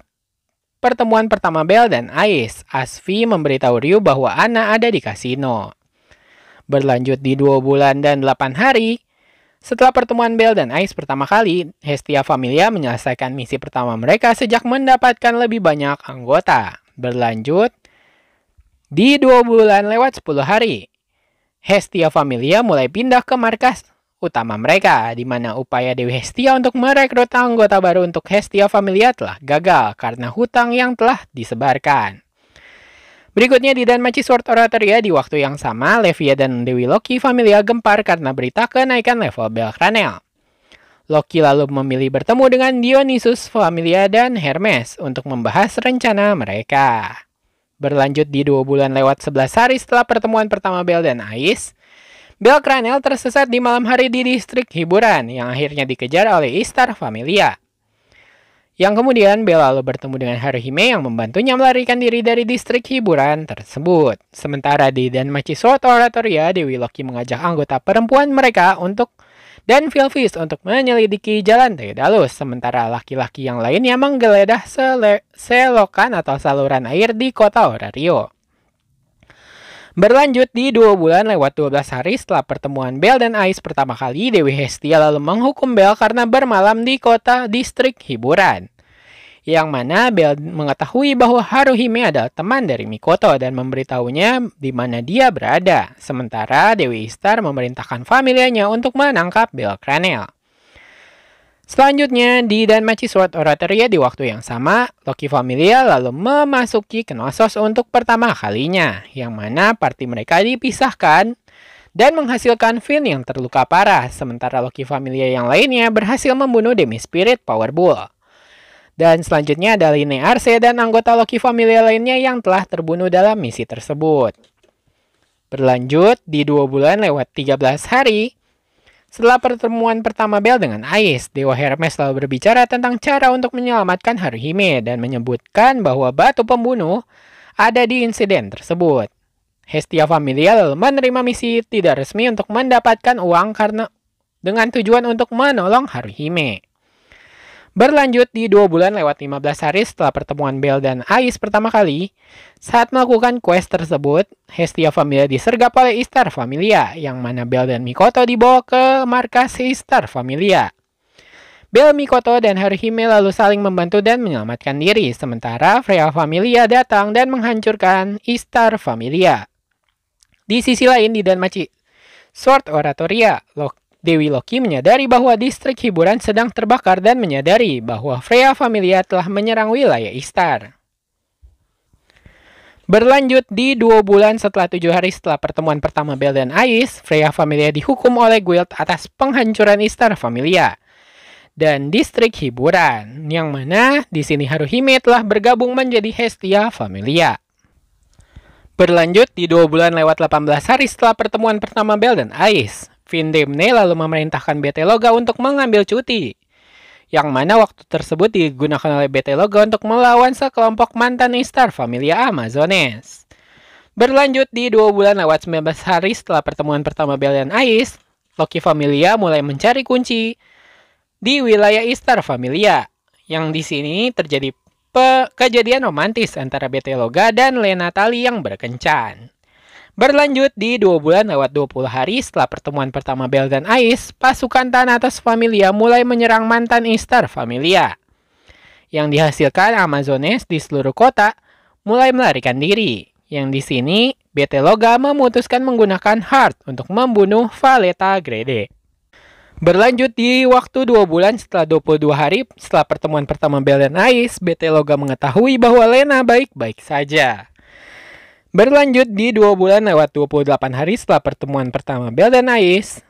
pertemuan pertama Bel dan Ais, Asvi memberitahu Ryu bahwa Anna ada di kasino. Berlanjut di 2 bulan dan 8 hari setelah pertemuan Bel dan Ais pertama kali, Hestia Familia menyelesaikan misi pertama mereka sejak mendapatkan lebih banyak anggota. Berlanjut di 2 bulan lewat 10 hari, Hestia Familia mulai pindah ke markas utama mereka, di mana upaya Dewi Hestia untuk merekrut anggota baru untuk Hestia Familia telah gagal karena hutang yang telah disebarkan. Berikutnya di Danmachi Sword Oratoria di waktu yang sama, Levia dan Dewi Loki Familia gempar karena berita kenaikan level Bel Cranel. Loki lalu memilih bertemu dengan Dionysus Familia dan Hermes untuk membahas rencana mereka. Berlanjut di 2 bulan lewat 11 hari setelah pertemuan pertama Bel dan Ais, Bel Cranel tersesat di malam hari di distrik hiburan yang akhirnya dikejar oleh Istar Familia. Yang kemudian Bel lalu bertemu dengan Haruhime yang membantunya melarikan diri dari distrik hiburan tersebut. Sementara di Danmachi Sword Oratoria, Dewi Loki mengajak anggota perempuan mereka dan Philfis untuk menyelidiki jalan Daedalus. Sementara laki-laki yang lainnya menggeledah selokan atau saluran air di kota Orario. Berlanjut di 2 bulan lewat 12 hari setelah pertemuan Bel dan Ais pertama kali, Dewi Hestia lalu menghukum Bel karena bermalam di kota distrik hiburan. Yang mana Bel mengetahui bahwa Haruhime adalah teman dari Mikoto dan memberitahunya di mana dia berada. Sementara Dewi Istar memerintahkan familianya untuk menangkap Bel Cranel. Selanjutnya, di Danmachi Sword Oratoria di waktu yang sama, Loki Familia lalu memasuki Knossos untuk pertama kalinya, yang mana party mereka dipisahkan dan menghasilkan Finn yang terluka parah, sementara Loki Familia yang lainnya berhasil membunuh Demi Spirit Power Bull. Dan selanjutnya ada Line Arce dan anggota Loki Familia lainnya yang telah terbunuh dalam misi tersebut. Berlanjut di 2 bulan lewat 13 hari, setelah pertemuan pertama Belle dengan Ais, Dewa Hermes lalu berbicara tentang cara untuk menyelamatkan Haruhime dan menyebutkan bahwa batu pembunuh ada di insiden tersebut. Hestia Familia lalu menerima misi tidak resmi untuk mendapatkan uang karena dengan tujuan untuk menolong Haruhime. Berlanjut di 2 bulan lewat 15 hari setelah pertemuan Belle dan Ais pertama kali, saat melakukan quest tersebut, Hestia Familia disergap oleh Istar Familia, yang mana Belle dan Mikoto dibawa ke markas Istar Familia. Belle, Mikoto, dan Haruhime lalu saling membantu dan menyelamatkan diri, sementara Freya Familia datang dan menghancurkan Istar Familia. Di sisi lain, di Danmachi Sword Oratoria, Dewi Loki menyadari bahwa distrik hiburan sedang terbakar dan menyadari bahwa Freya Familia telah menyerang wilayah Istar. Berlanjut di 2 bulan setelah 7 hari setelah pertemuan pertama Belle dan Ais, Freya Familia dihukum oleh Guild atas penghancuran Istar Familia dan distrik hiburan, yang mana di sini Haruhime telah bergabung menjadi Hestia Familia. Berlanjut di 2 bulan lewat 18 hari setelah pertemuan pertama Belle dan Ais, Vindemne lalu memerintahkan Betelgeuse untuk mengambil cuti, yang mana waktu tersebut digunakan oleh Betelgeuse untuk melawan sekelompok mantan Istar Familia Amazones. Berlanjut di 2 bulan lewat 19 hari setelah pertemuan pertama Belle dan Ais, Loki Familia mulai mencari kunci di wilayah Istar Familia, yang di sini terjadi kejadian romantis antara Betelgeuse dan Lena Tali yang berkencan. Berlanjut di 2 bulan lewat 20 hari setelah pertemuan pertama Belle dan Ais, pasukan Thanatos Familia mulai menyerang mantan Istar Familia. Yang dihasilkan Amazones di seluruh kota mulai melarikan diri. Yang di sini, Betelgeuse memutuskan menggunakan Heart untuk membunuh Valeta Grede. Berlanjut di waktu 2 bulan setelah 22 hari setelah pertemuan pertama Belle dan Ais, Betelgeuse mengetahui bahwa Lena baik-baik saja. Berlanjut di 2 bulan lewat 28 hari setelah pertemuan pertama Belle dan Ais,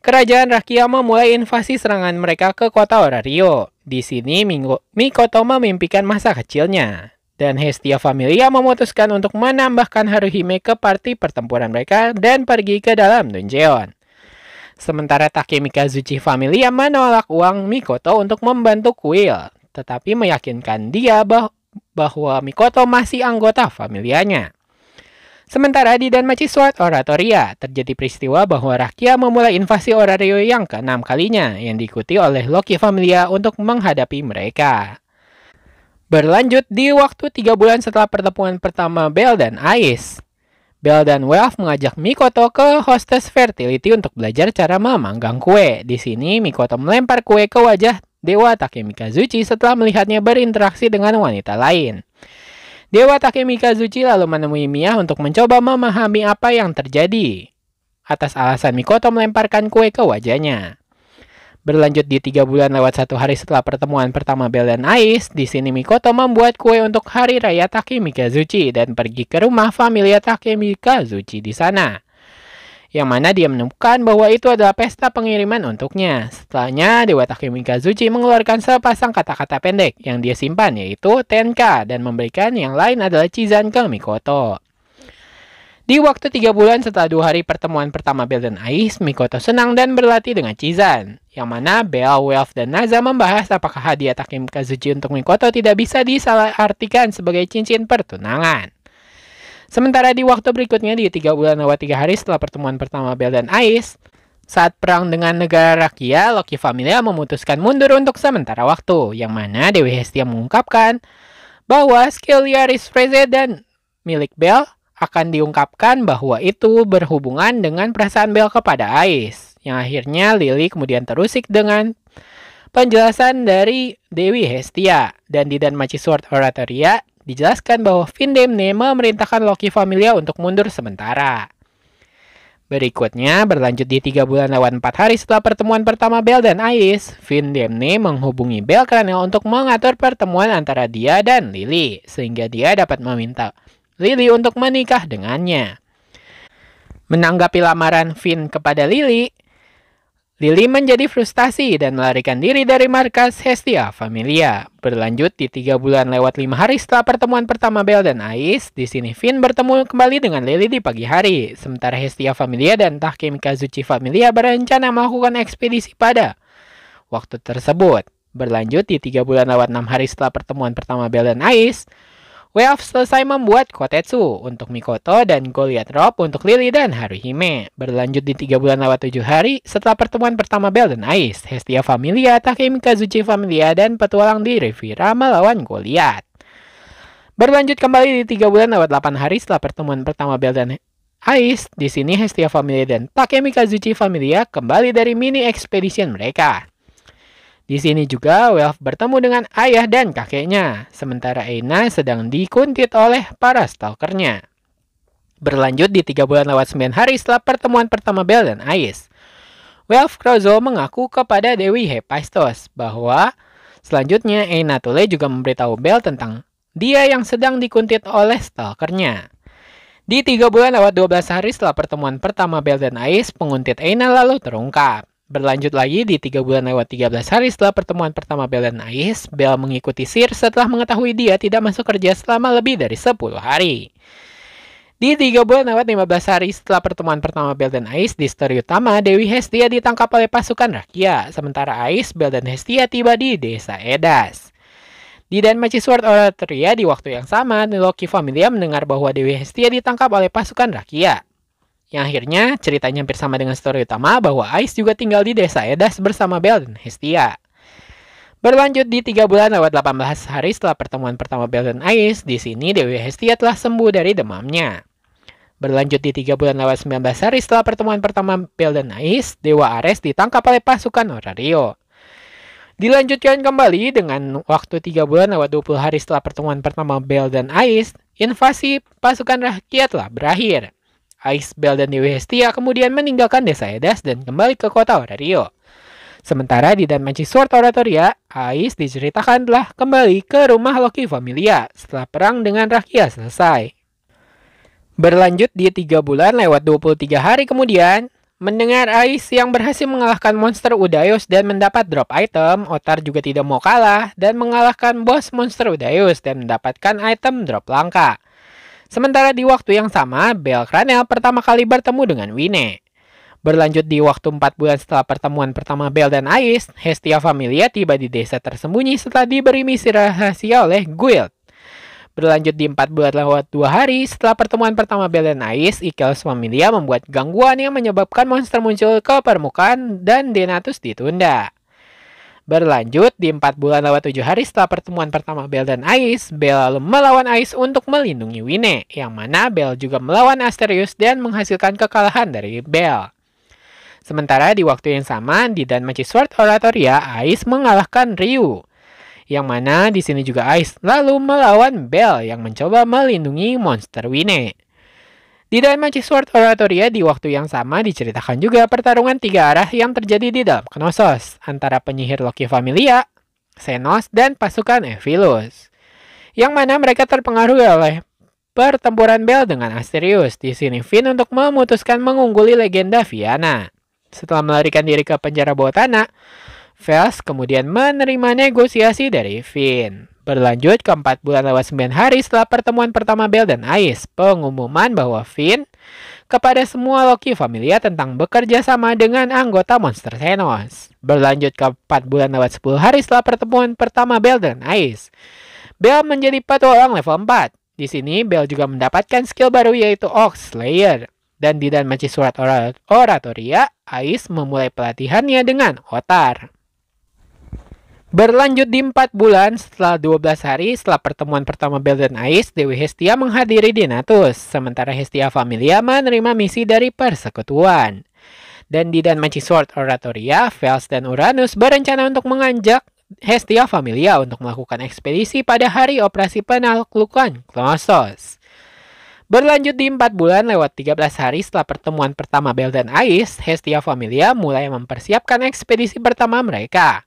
Kerajaan Rakia memulai invasi serangan mereka ke kota Orario. Di sini Mikoto memimpikan masa kecilnya, dan Hestia Familia memutuskan untuk menambahkan Haruhime ke parti pertempuran mereka dan pergi ke dalam dungeon. Sementara Takemikazuchi Familia menolak uang Mikoto untuk membantu kuil, tetapi meyakinkan dia bahwa Mikoto masih anggota familianya. Sementara di Danmachi Sword Oratoria, terjadi peristiwa bahwa Rakia memulai invasi Orario yang ke-6 kalinya, yang diikuti oleh Loki Familia untuk menghadapi mereka. Berlanjut di waktu 3 bulan setelah pertemuan pertama Belle dan Ais, Belle dan Welf mengajak Mikoto ke Hostess Fertility untuk belajar cara memanggang kue. Di sini Mikoto melempar kue ke wajah Dewa Takemikazuchi setelah melihatnya berinteraksi dengan wanita lain. Dewa Takemikazuchi lalu menemui Mia untuk mencoba memahami apa yang terjadi atas alasan Mikoto melemparkan kue ke wajahnya. Berlanjut di 3 bulan lewat 1 hari setelah pertemuan pertama Belle dan Ais, di sini Mikoto membuat kue untuk hari raya Takemikazuchi dan pergi ke rumah familia Takemikazuchi di sana, yang mana dia menemukan bahwa itu adalah pesta pengiriman untuknya. Setelahnya, Dewa Takemikazuchi mengeluarkan sepasang kata-kata pendek yang dia simpan, yaitu Tenka, dan memberikan yang lain adalah Chizan ke Mikoto. Di waktu 3 bulan setelah 2 hari pertemuan pertama Belle dan Ais, Mikoto senang dan berlatih dengan Chizan, yang mana Belle, Welf, dan Naza membahas apakah hadiah Takemikazuchi untuk Mikoto tidak bisa disalahartikan sebagai cincin pertunangan. Sementara di waktu berikutnya di 3 bulan lewat 3 hari setelah pertemuan pertama Belle dan Ais, saat perang dengan negara Rakia, Loki Familia memutuskan mundur untuk sementara waktu, yang mana Dewi Hestia mengungkapkan bahwa skill Yaris Freze dan milik Belle akan diungkapkan bahwa itu berhubungan dengan perasaan Belle kepada Ais, yang akhirnya Lily kemudian terusik dengan penjelasan dari Dewi Hestia. Dan di Danmachi Sword Oratoria dijelaskan bahwa Vindemne memerintahkan Loki Familia untuk mundur sementara. Berikutnya, berlanjut di 3 bulan lewat 4 hari setelah pertemuan pertama Belle dan Ais, Vindemne menghubungi Belle Cranel untuk mengatur pertemuan antara dia dan Lily, sehingga dia dapat meminta Lily untuk menikah dengannya. Menanggapi lamaran Vin kepada Lily, Lily menjadi frustasi dan melarikan diri dari markas Hestia Familia. Berlanjut di 3 bulan lewat 5 hari setelah pertemuan pertama Belle dan Ais, di sini Finn bertemu kembali dengan Lily di pagi hari. Sementara Hestia Familia dan Takemi Kazuchi Familia berencana melakukan ekspedisi pada waktu tersebut. Berlanjut di 3 bulan lewat 6 hari setelah pertemuan pertama Belle dan Ais, Wealth selesai membuat Kotetsu untuk Mikoto dan Goliath Rope untuk Lily dan Haruhime. Berlanjut di 3 bulan lewat 7 hari setelah pertemuan pertama Belle dan Ais, Hestia Familia, Takemi Kazuchi Familia, dan petualang di Riviera melawan Goliath. Berlanjut kembali di 3 bulan lewat 8 hari setelah pertemuan pertama Belle dan Ais, di sini Hestia Familia dan Takemi Kazuchi Familia kembali dari mini expedition mereka. Di sini juga Wealth bertemu dengan ayah dan kakeknya, sementara Eina sedang dikuntit oleh para stalkernya. Berlanjut di 3 bulan lewat 9 hari setelah pertemuan pertama Belle dan Ais, Wealth Krozo mengaku kepada Dewi Hephaestus bahwa selanjutnya Eina Thule juga memberitahu Belle tentang dia yang sedang dikuntit oleh stalkernya. Di 3 bulan lewat 12 hari setelah pertemuan pertama Belle dan Ais, penguntit Eina lalu terungkap. Berlanjut lagi di 3 bulan lewat 13 hari setelah pertemuan pertama Belle dan Ais, Belle mengikuti Sir setelah mengetahui dia tidak masuk kerja selama lebih dari 10 hari. Di 3 bulan lewat 15 hari setelah pertemuan pertama Belle dan Ais, di story utama, Dewi Hestia ditangkap oleh pasukan rakyat, sementara Ais, Belle dan Hestia tiba di desa Edas. Di Danmachi Sword Oratoria di waktu yang sama, Loki Familia mendengar bahwa Dewi Hestia ditangkap oleh pasukan rakyat. Yang akhirnya ceritanya hampir sama dengan story utama bahwa Ais juga tinggal di desa Edas bersama Belle dan Hestia. Berlanjut di 3 bulan lewat 18 hari setelah pertemuan pertama Belle dan Ais, di sini Dewi Hestia telah sembuh dari demamnya. Berlanjut di 3 bulan lewat 19 hari setelah pertemuan pertama Belle dan Ais, Dewa Ares ditangkap oleh pasukan Orario. Dilanjutkan kembali dengan waktu 3 bulan lewat 20 hari setelah pertemuan pertama Belle dan Ais, invasi pasukan rakyat telah berakhir. Ais, Belle, dan Dewi Hestia kemudian meninggalkan desa Edas dan kembali ke kota Orario. Sementara di Danmachi Sword Oratoria, Ais diceritakan telah kembali ke rumah Loki Familia setelah perang dengan rakyat selesai. Berlanjut di 3 bulan lewat 23 hari kemudian, mendengar Ais yang berhasil mengalahkan monster Udaios dan mendapat drop item, Otar juga tidak mau kalah dan mengalahkan bos monster Udaios dan mendapatkan item drop langka. Sementara di waktu yang sama, Belle Cranel pertama kali bertemu dengan Winne. Berlanjut di waktu 4 bulan setelah pertemuan pertama Belle dan Ais, Hestia Familia tiba di desa tersembunyi setelah diberi misi rahasia oleh Guild. Berlanjut di 4 bulan lewat 2 hari setelah pertemuan pertama Belle dan Ais, Ikels Familia membuat gangguan yang menyebabkan monster muncul ke permukaan dan Denatus ditunda. Berlanjut di 4 bulan lewat 7 hari setelah pertemuan pertama Belle dan Ais, Belle lalu melawan Ais untuk melindungi Winne, yang mana Belle juga melawan Asterius dan menghasilkan kekalahan dari Belle. Sementara di waktu yang sama, di Danmachi Sword Oratoria, Ais mengalahkan Ryu, yang mana di sini juga Ais lalu melawan Belle yang mencoba melindungi monster Winne. Di Danmachi Sword Oratoria di waktu yang sama diceritakan juga pertarungan 3 arah yang terjadi di dalam Knossos antara penyihir Loki Familia, Xenos, dan pasukan Evilus. Yang mana mereka terpengaruh oleh pertempuran Belle dengan Asterius. Di sini Finn untuk memutuskan mengungguli legenda Viana. Setelah melarikan diri ke penjara bawah tanah, Fels kemudian menerima negosiasi dari Finn. Berlanjut ke 4 bulan lewat 9 hari setelah pertemuan pertama Belle dan Ais, pengumuman bahwa Finn kepada semua Loki Familia tentang bekerja sama dengan anggota monster Xenos. Berlanjut ke 4 bulan lewat 10 hari setelah pertemuan pertama Belle dan Ais, Belle menjadi petualang level 4. Di sini Belle juga mendapatkan skill baru yaitu Ox Slayer. Dan di Danmachi Sword Oratoria, Ais memulai pelatihannya dengan Otar. Berlanjut di 4 bulan setelah 12 hari setelah pertemuan pertama Belle dan Ais, Dewi Hestia menghadiri Denatus, sementara Hestia Familia menerima misi dari persekutuan. Dan di Danmachi Sword Oratoria, Fels dan Uranus berencana untuk mengajak Hestia Familia untuk melakukan ekspedisi pada hari operasi penaklukan Knossos. Berlanjut di 4 bulan lewat 13 hari setelah pertemuan pertama Belle dan Ais, Hestia Familia mulai mempersiapkan ekspedisi pertama mereka,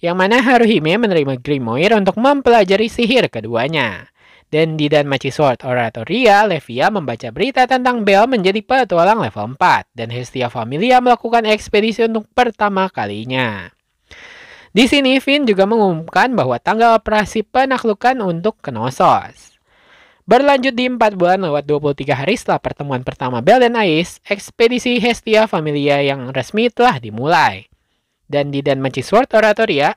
yang mana Haruhime menerima Grimoire untuk mempelajari sihir keduanya. Dan di Danmachi Sword Oratoria, Levia membaca berita tentang Belle menjadi petualang level 4, dan Hestia Familia melakukan ekspedisi untuk pertama kalinya. Di sini, Finn juga mengumumkan bahwa tanggal operasi penaklukan untuk Knossos. Berlanjut di 4 bulan lewat 23 hari setelah pertemuan pertama Belle dan Ais, ekspedisi Hestia Familia yang resmi telah dimulai. Dan di Danmachi Sword Oratoria,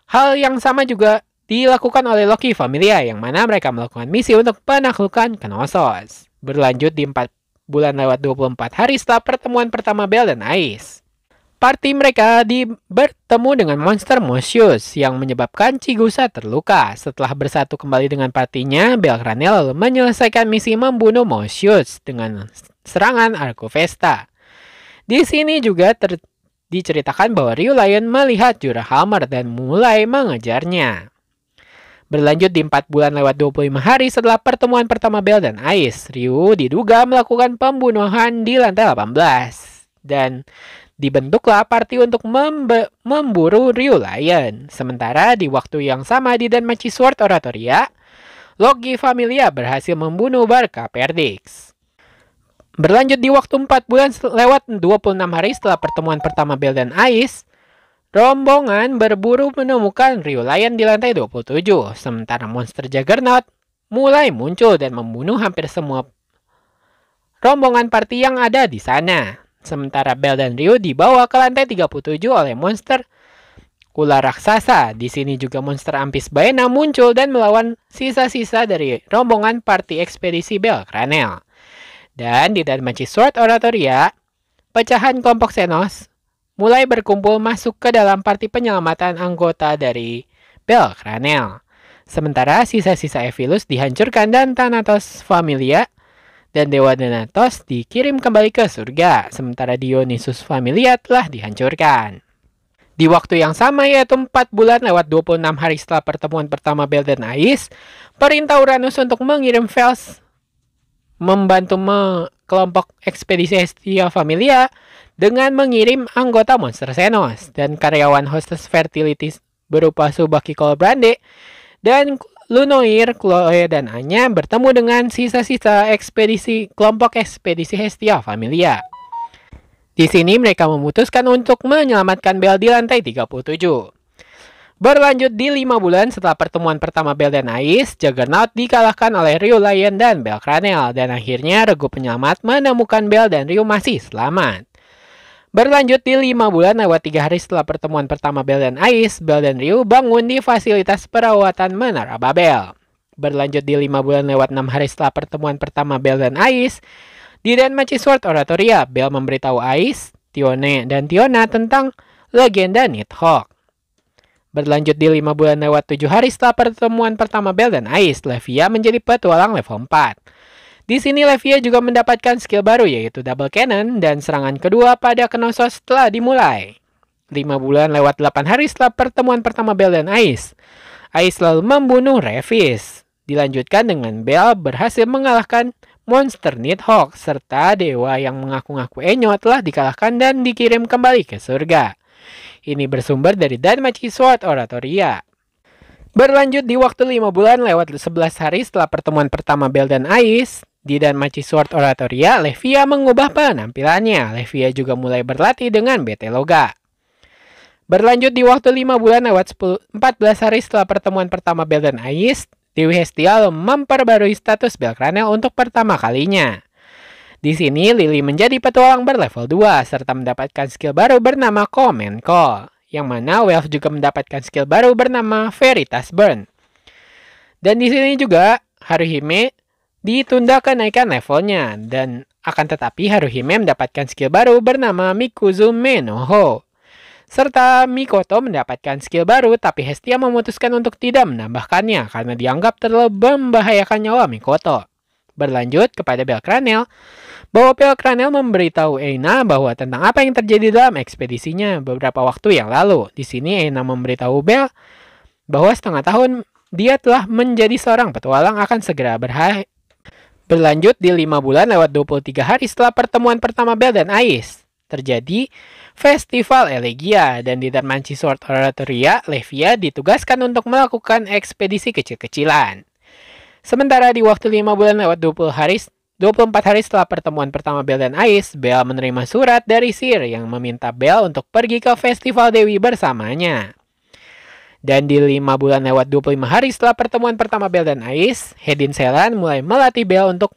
hal yang sama juga dilakukan oleh Loki Familia, yang mana mereka melakukan misi untuk penaklukan Knossos. Berlanjut di 4 bulan lewat 24 hari setelah pertemuan pertama Belle dan Ais. Party mereka bertemu dengan monster Mosyus yang menyebabkan Chigusa terluka. Setelah bersatu kembali dengan partinya, Belle Cranel lalu menyelesaikan misi membunuh Mosyus dengan serangan Arco Vesta. Di sini juga diceritakan bahwa Ryu Lion melihat Jura Hammer dan mulai mengejarnya. Berlanjut di 4 bulan lewat 25 hari setelah pertemuan pertama Belle dan Ais, Ryu diduga melakukan pembunuhan di lantai 18. Dan dibentuklah party untuk memburu Ryu Lion. Sementara di waktu yang sama di Danmachi Sword Oratoria, Loki Familia berhasil membunuh Barca Perdix. Berlanjut di waktu 4 bulan lewat 26 hari setelah pertemuan pertama Belle dan Ais, rombongan berburu menemukan Ryu Lion di lantai 27, sementara monster Juggernaut mulai muncul dan membunuh hampir semua rombongan party yang ada di sana. Sementara Belle dan Ryu dibawa ke lantai 37 oleh monster ular raksasa. Di sini juga monster Ampis Baena muncul dan melawan sisa-sisa dari rombongan party ekspedisi Belle Cranel. Dan di Danmachi Sword Oratoria, pecahan kelompok Xenos mulai berkumpul masuk ke dalam party penyelamatan anggota dari Belle Cranel. Sementara sisa-sisa Evilus dihancurkan dan Thanatos Familia dan Dewa Thanatos dikirim kembali ke surga. Sementara Dionysus Familia telah dihancurkan. Di waktu yang sama, yaitu 4 bulan lewat 26 hari setelah pertemuan pertama Belle dan Ais, perintah Uranus untuk mengirim Vels membantu kelompok ekspedisi Hestia Familia dengan mengirim anggota monster Xenos dan karyawan hostess fertility berupa Tsubaki Colbrande dan Lunoir, Chloe, dan Anya bertemu dengan sisa-sisa kelompok ekspedisi Hestia Familia. Di sini mereka memutuskan untuk menyelamatkan Belle di lantai 37. Berlanjut di 5 bulan setelah pertemuan pertama Belle dan Ais, Juggernaut dikalahkan oleh Ryu Lion dan Belle Cranel, dan akhirnya Regu Penyelamat menemukan Belle dan Ryu masih selamat. Berlanjut di 5 bulan lewat 3 hari setelah pertemuan pertama Belle dan Ais, Belle dan Ryu bangun di fasilitas perawatan Menara Babel. Berlanjut di 5 bulan lewat 6 hari setelah pertemuan pertama Belle dan Ais, di Danmachi Sword Oratoria, Belle memberitahu Ais, Tione, dan Tiona tentang legenda Nighthawk. Berlanjut di 5 bulan lewat 7 hari setelah pertemuan pertama Belle dan Ais, Levia menjadi petualang level 4. Di sini Levia juga mendapatkan skill baru, yaitu Double Cannon, dan serangan kedua pada Knossos telah dimulai. 5 bulan lewat 8 hari setelah pertemuan pertama Belle dan Ais, Ais lalu membunuh Revis. Dilanjutkan dengan Belle berhasil mengalahkan monster Nighthawk, serta dewa yang mengaku-ngaku Enyo telah dikalahkan dan dikirim kembali ke surga. Ini bersumber dari Danmachi Sword Oratoria. Berlanjut di waktu 5 bulan lewat 11 hari setelah pertemuan pertama Belle dan Ais, di Danmachi Sword Oratoria, Levia mengubah penampilannya. Levia juga mulai berlatih dengan BT Loga. Berlanjut di waktu 5 bulan lewat 14 hari setelah pertemuan pertama Belle dan Ais, Dewi Hestia memperbarui status Belle Cranel untuk pertama kalinya. Di sini Lily menjadi petualang berlevel 2 serta mendapatkan skill baru bernama Command Call, yang mana Welf juga mendapatkan skill baru bernama Veritas Burn. Dan di sini juga Haruhime ditunda kenaikan levelnya, dan akan tetapi Haruhime mendapatkan skill baru bernama Mikuzu Menoho. Serta Mikoto mendapatkan skill baru, tapi Hestia memutuskan untuk tidak menambahkannya karena dianggap terlalu membahayakan nyawa Mikoto. Berlanjut kepada Belle Cranel, bahwa Belle Cranel memberitahu Eina bahwa tentang apa yang terjadi dalam ekspedisinya beberapa waktu yang lalu. Di sini Eina memberitahu Belle bahwa setengah tahun dia telah menjadi seorang petualang akan segera berakhir. Berlanjut di 5 bulan lewat 23 hari setelah pertemuan pertama Belle dan Ais, terjadi Festival Elegia, dan di Danmachi Sword Oratoria, Levia ditugaskan untuk melakukan ekspedisi kecil-kecilan. Sementara di waktu 5 bulan lewat 24 hari setelah pertemuan pertama Belle dan Ais, Belle menerima surat dari Sir yang meminta Belle untuk pergi ke festival Dewi bersamanya. Dan di 5 bulan lewat 25 hari setelah pertemuan pertama Belle dan Ais, Hedin Selan mulai melatih Belle untuk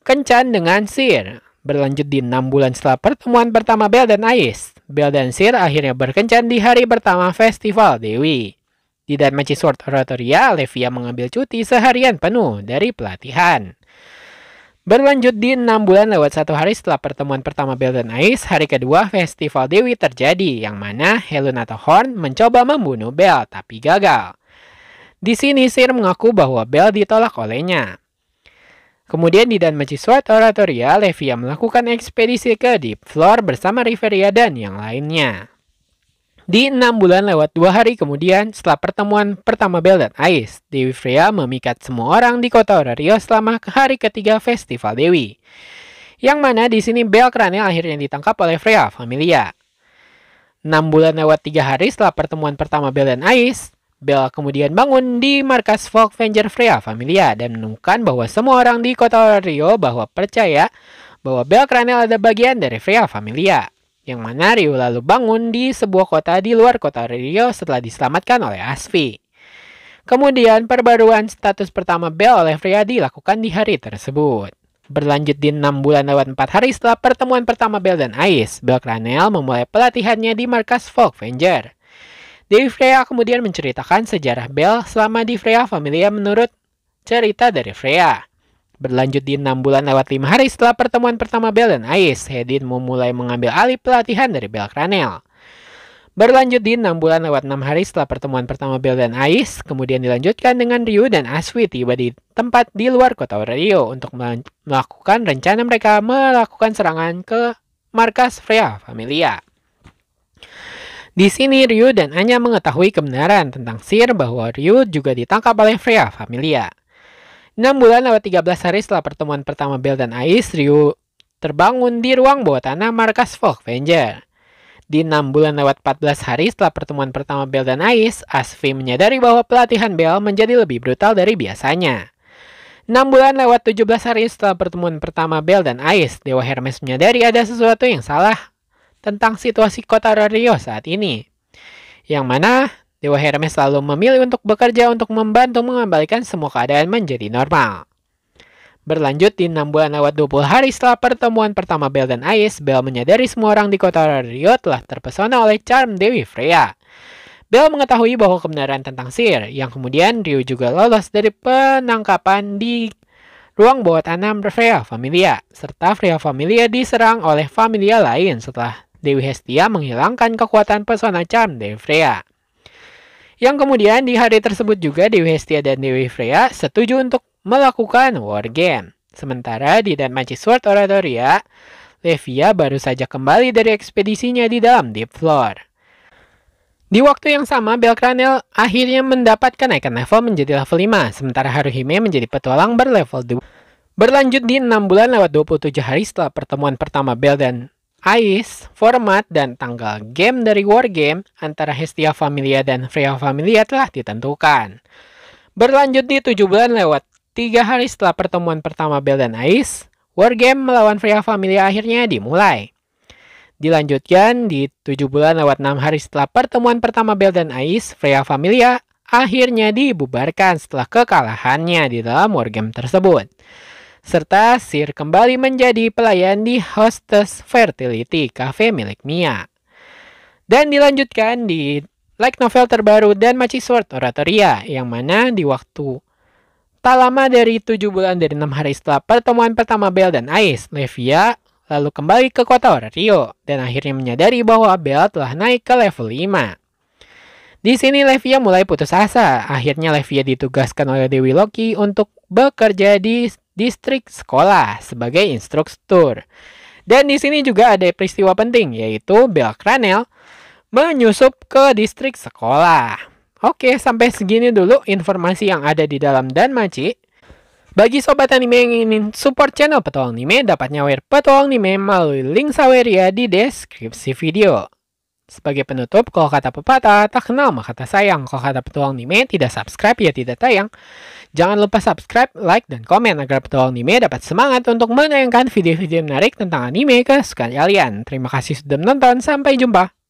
kencan dengan Sir. Berlanjut di 6 bulan setelah pertemuan pertama Belle dan Ais, Belle dan Sir akhirnya berkencan di hari pertama festival Dewi. Di Danmachi Sword Oratoria, Levia mengambil cuti seharian penuh dari pelatihan. Berlanjut di 6 bulan lewat 1 hari setelah pertemuan pertama Belle dan Ais, hari kedua festival Dewi terjadi, yang mana Helun atau Horn mencoba membunuh Belle, tapi gagal. Di sini Sir mengaku bahwa Belle ditolak olehnya. Kemudian di Danmachi Sword Oratoria, Levia melakukan ekspedisi ke Deep Floor bersama Riveria dan yang lainnya. Di 6 bulan lewat 2 hari kemudian, setelah pertemuan pertama Belle dan Ais, Dewi Freya memikat semua orang di kota Orario selama hari ketiga festival Dewi. Yang mana di sini Belle Cranel akhirnya ditangkap oleh Freya Familia. 6 bulan lewat 3 hari setelah pertemuan pertama Belle dan Ais, Belle kemudian bangun di markas Folkvanger Freya Familia dan menemukan bahwa semua orang di kota Orario percaya bahwa Belle Cranel ada bagian dari Freya Familia. Yang mana Ryu lalu bangun di sebuah kota di luar kota Rio setelah diselamatkan oleh Asfi. Kemudian perbaruan status pertama Belle oleh Freya dilakukan di hari tersebut. Berlanjut di 6 bulan lewat 4 hari setelah pertemuan pertama Belle dan Ais, Belle Cranel memulai pelatihannya di markas Folkvanger. Dewi Freya kemudian menceritakan sejarah Belle selama di Freya Familia menurut cerita dari Freya. Berlanjut di 6 bulan lewat 5 hari setelah pertemuan pertama Belle dan Ais, Hedin memulai mengambil alih pelatihan dari Belle Cranel. Berlanjut di 6 bulan lewat 6 hari setelah pertemuan pertama Belle dan Ais, kemudian dilanjutkan dengan Ryu dan Aswi tiba di tempat di luar kota Orario untuk melakukan rencana mereka melakukan serangan ke markas Freya Familia. Di sini Ryu dan Anya mengetahui kebenaran tentang Sir bahwa Ryu juga ditangkap oleh Freya Familia. 6 bulan lewat 13 hari setelah pertemuan pertama Belle dan Ais, Ryu terbangun di ruang bawah tanah markas Folkvanger. Di 6 bulan lewat 14 hari setelah pertemuan pertama Belle dan Ais, Asfi menyadari bahwa pelatihan Belle menjadi lebih brutal dari biasanya. 6 bulan lewat 17 hari setelah pertemuan pertama Belle dan Ais, Dewa Hermes menyadari ada sesuatu yang salah tentang situasi kota Orario saat ini. Yang mana Dewa Hermes selalu memilih untuk bekerja untuk membantu mengembalikan semua keadaan menjadi normal. Berlanjut di 6 bulan lewat 20 hari setelah pertemuan pertama Belle dan Ais, Belle menyadari semua orang di kota Orario telah terpesona oleh charm Dewi Freya. Belle mengetahui bahwa kebenaran tentang Sir, yang kemudian Ryu juga lolos dari penangkapan di ruang bawah tanah Freya Familia, serta Freya Familia diserang oleh familia lain setelah Dewi Hestia menghilangkan kekuatan pesona charm Dewi Freya. Yang kemudian di hari tersebut juga Dewi Hestia dan Dewi Freya setuju untuk melakukan war game. Sementara di Danmachi Sword Oratoria, Levia baru saja kembali dari ekspedisinya di dalam Deep Floor. Di waktu yang sama, Belle Cranel akhirnya mendapat kenaikan level menjadi level 5, sementara Haruhime menjadi petualang berlevel 2. Berlanjut di 6 bulan lewat 27 hari setelah pertemuan pertama Belle dan Ais, format dan tanggal game dari war game antara Hestia Familia dan Freya Familia telah ditentukan. Berlanjut di 7 bulan lewat 3 hari setelah pertemuan pertama Belle dan Ais, war game melawan Freya Familia akhirnya dimulai. Dilanjutkan di 7 bulan lewat 6 hari setelah pertemuan pertama Belle dan Ais, Freya Familia akhirnya dibubarkan setelah kekalahannya di dalam war game tersebut. Serta Sir kembali menjadi pelayan di Hostess Fertility Cafe milik Mia. Dan dilanjutkan di light novel terbaru Danmachi Sword Oratoria, yang mana di waktu tak lama dari 7 bulan dari 6 hari setelah pertemuan pertama Belle dan Ais, Levia lalu kembali ke kota Orario dan akhirnya menyadari bahwa Belle telah naik ke level 5. Di sini Levia mulai putus asa. Akhirnya Levia ditugaskan oleh Dewi Loki untuk bekerja di distrik sekolah sebagai instruktur. Dan di sini juga ada peristiwa penting, yaitu Belle Cranel menyusup ke distrik sekolah. Oke, sampai segini dulu informasi yang ada di dalam Danmachi. Bagi sobat anime yang ingin support channel Petualang Anime, dapat nyawer Petualang Anime melalui link Saweria di deskripsi video. Sebagai penutup, kalau kata pepatah, tak kenal maka kata sayang. Kalau kata Petualang Anime, tidak subscribe ya tidak tayang. Jangan lupa subscribe, like, dan komen agar Petualang Anime dapat semangat untuk menayangkan video-video menarik tentang anime kesukaan kalian. Terima kasih sudah menonton, sampai jumpa.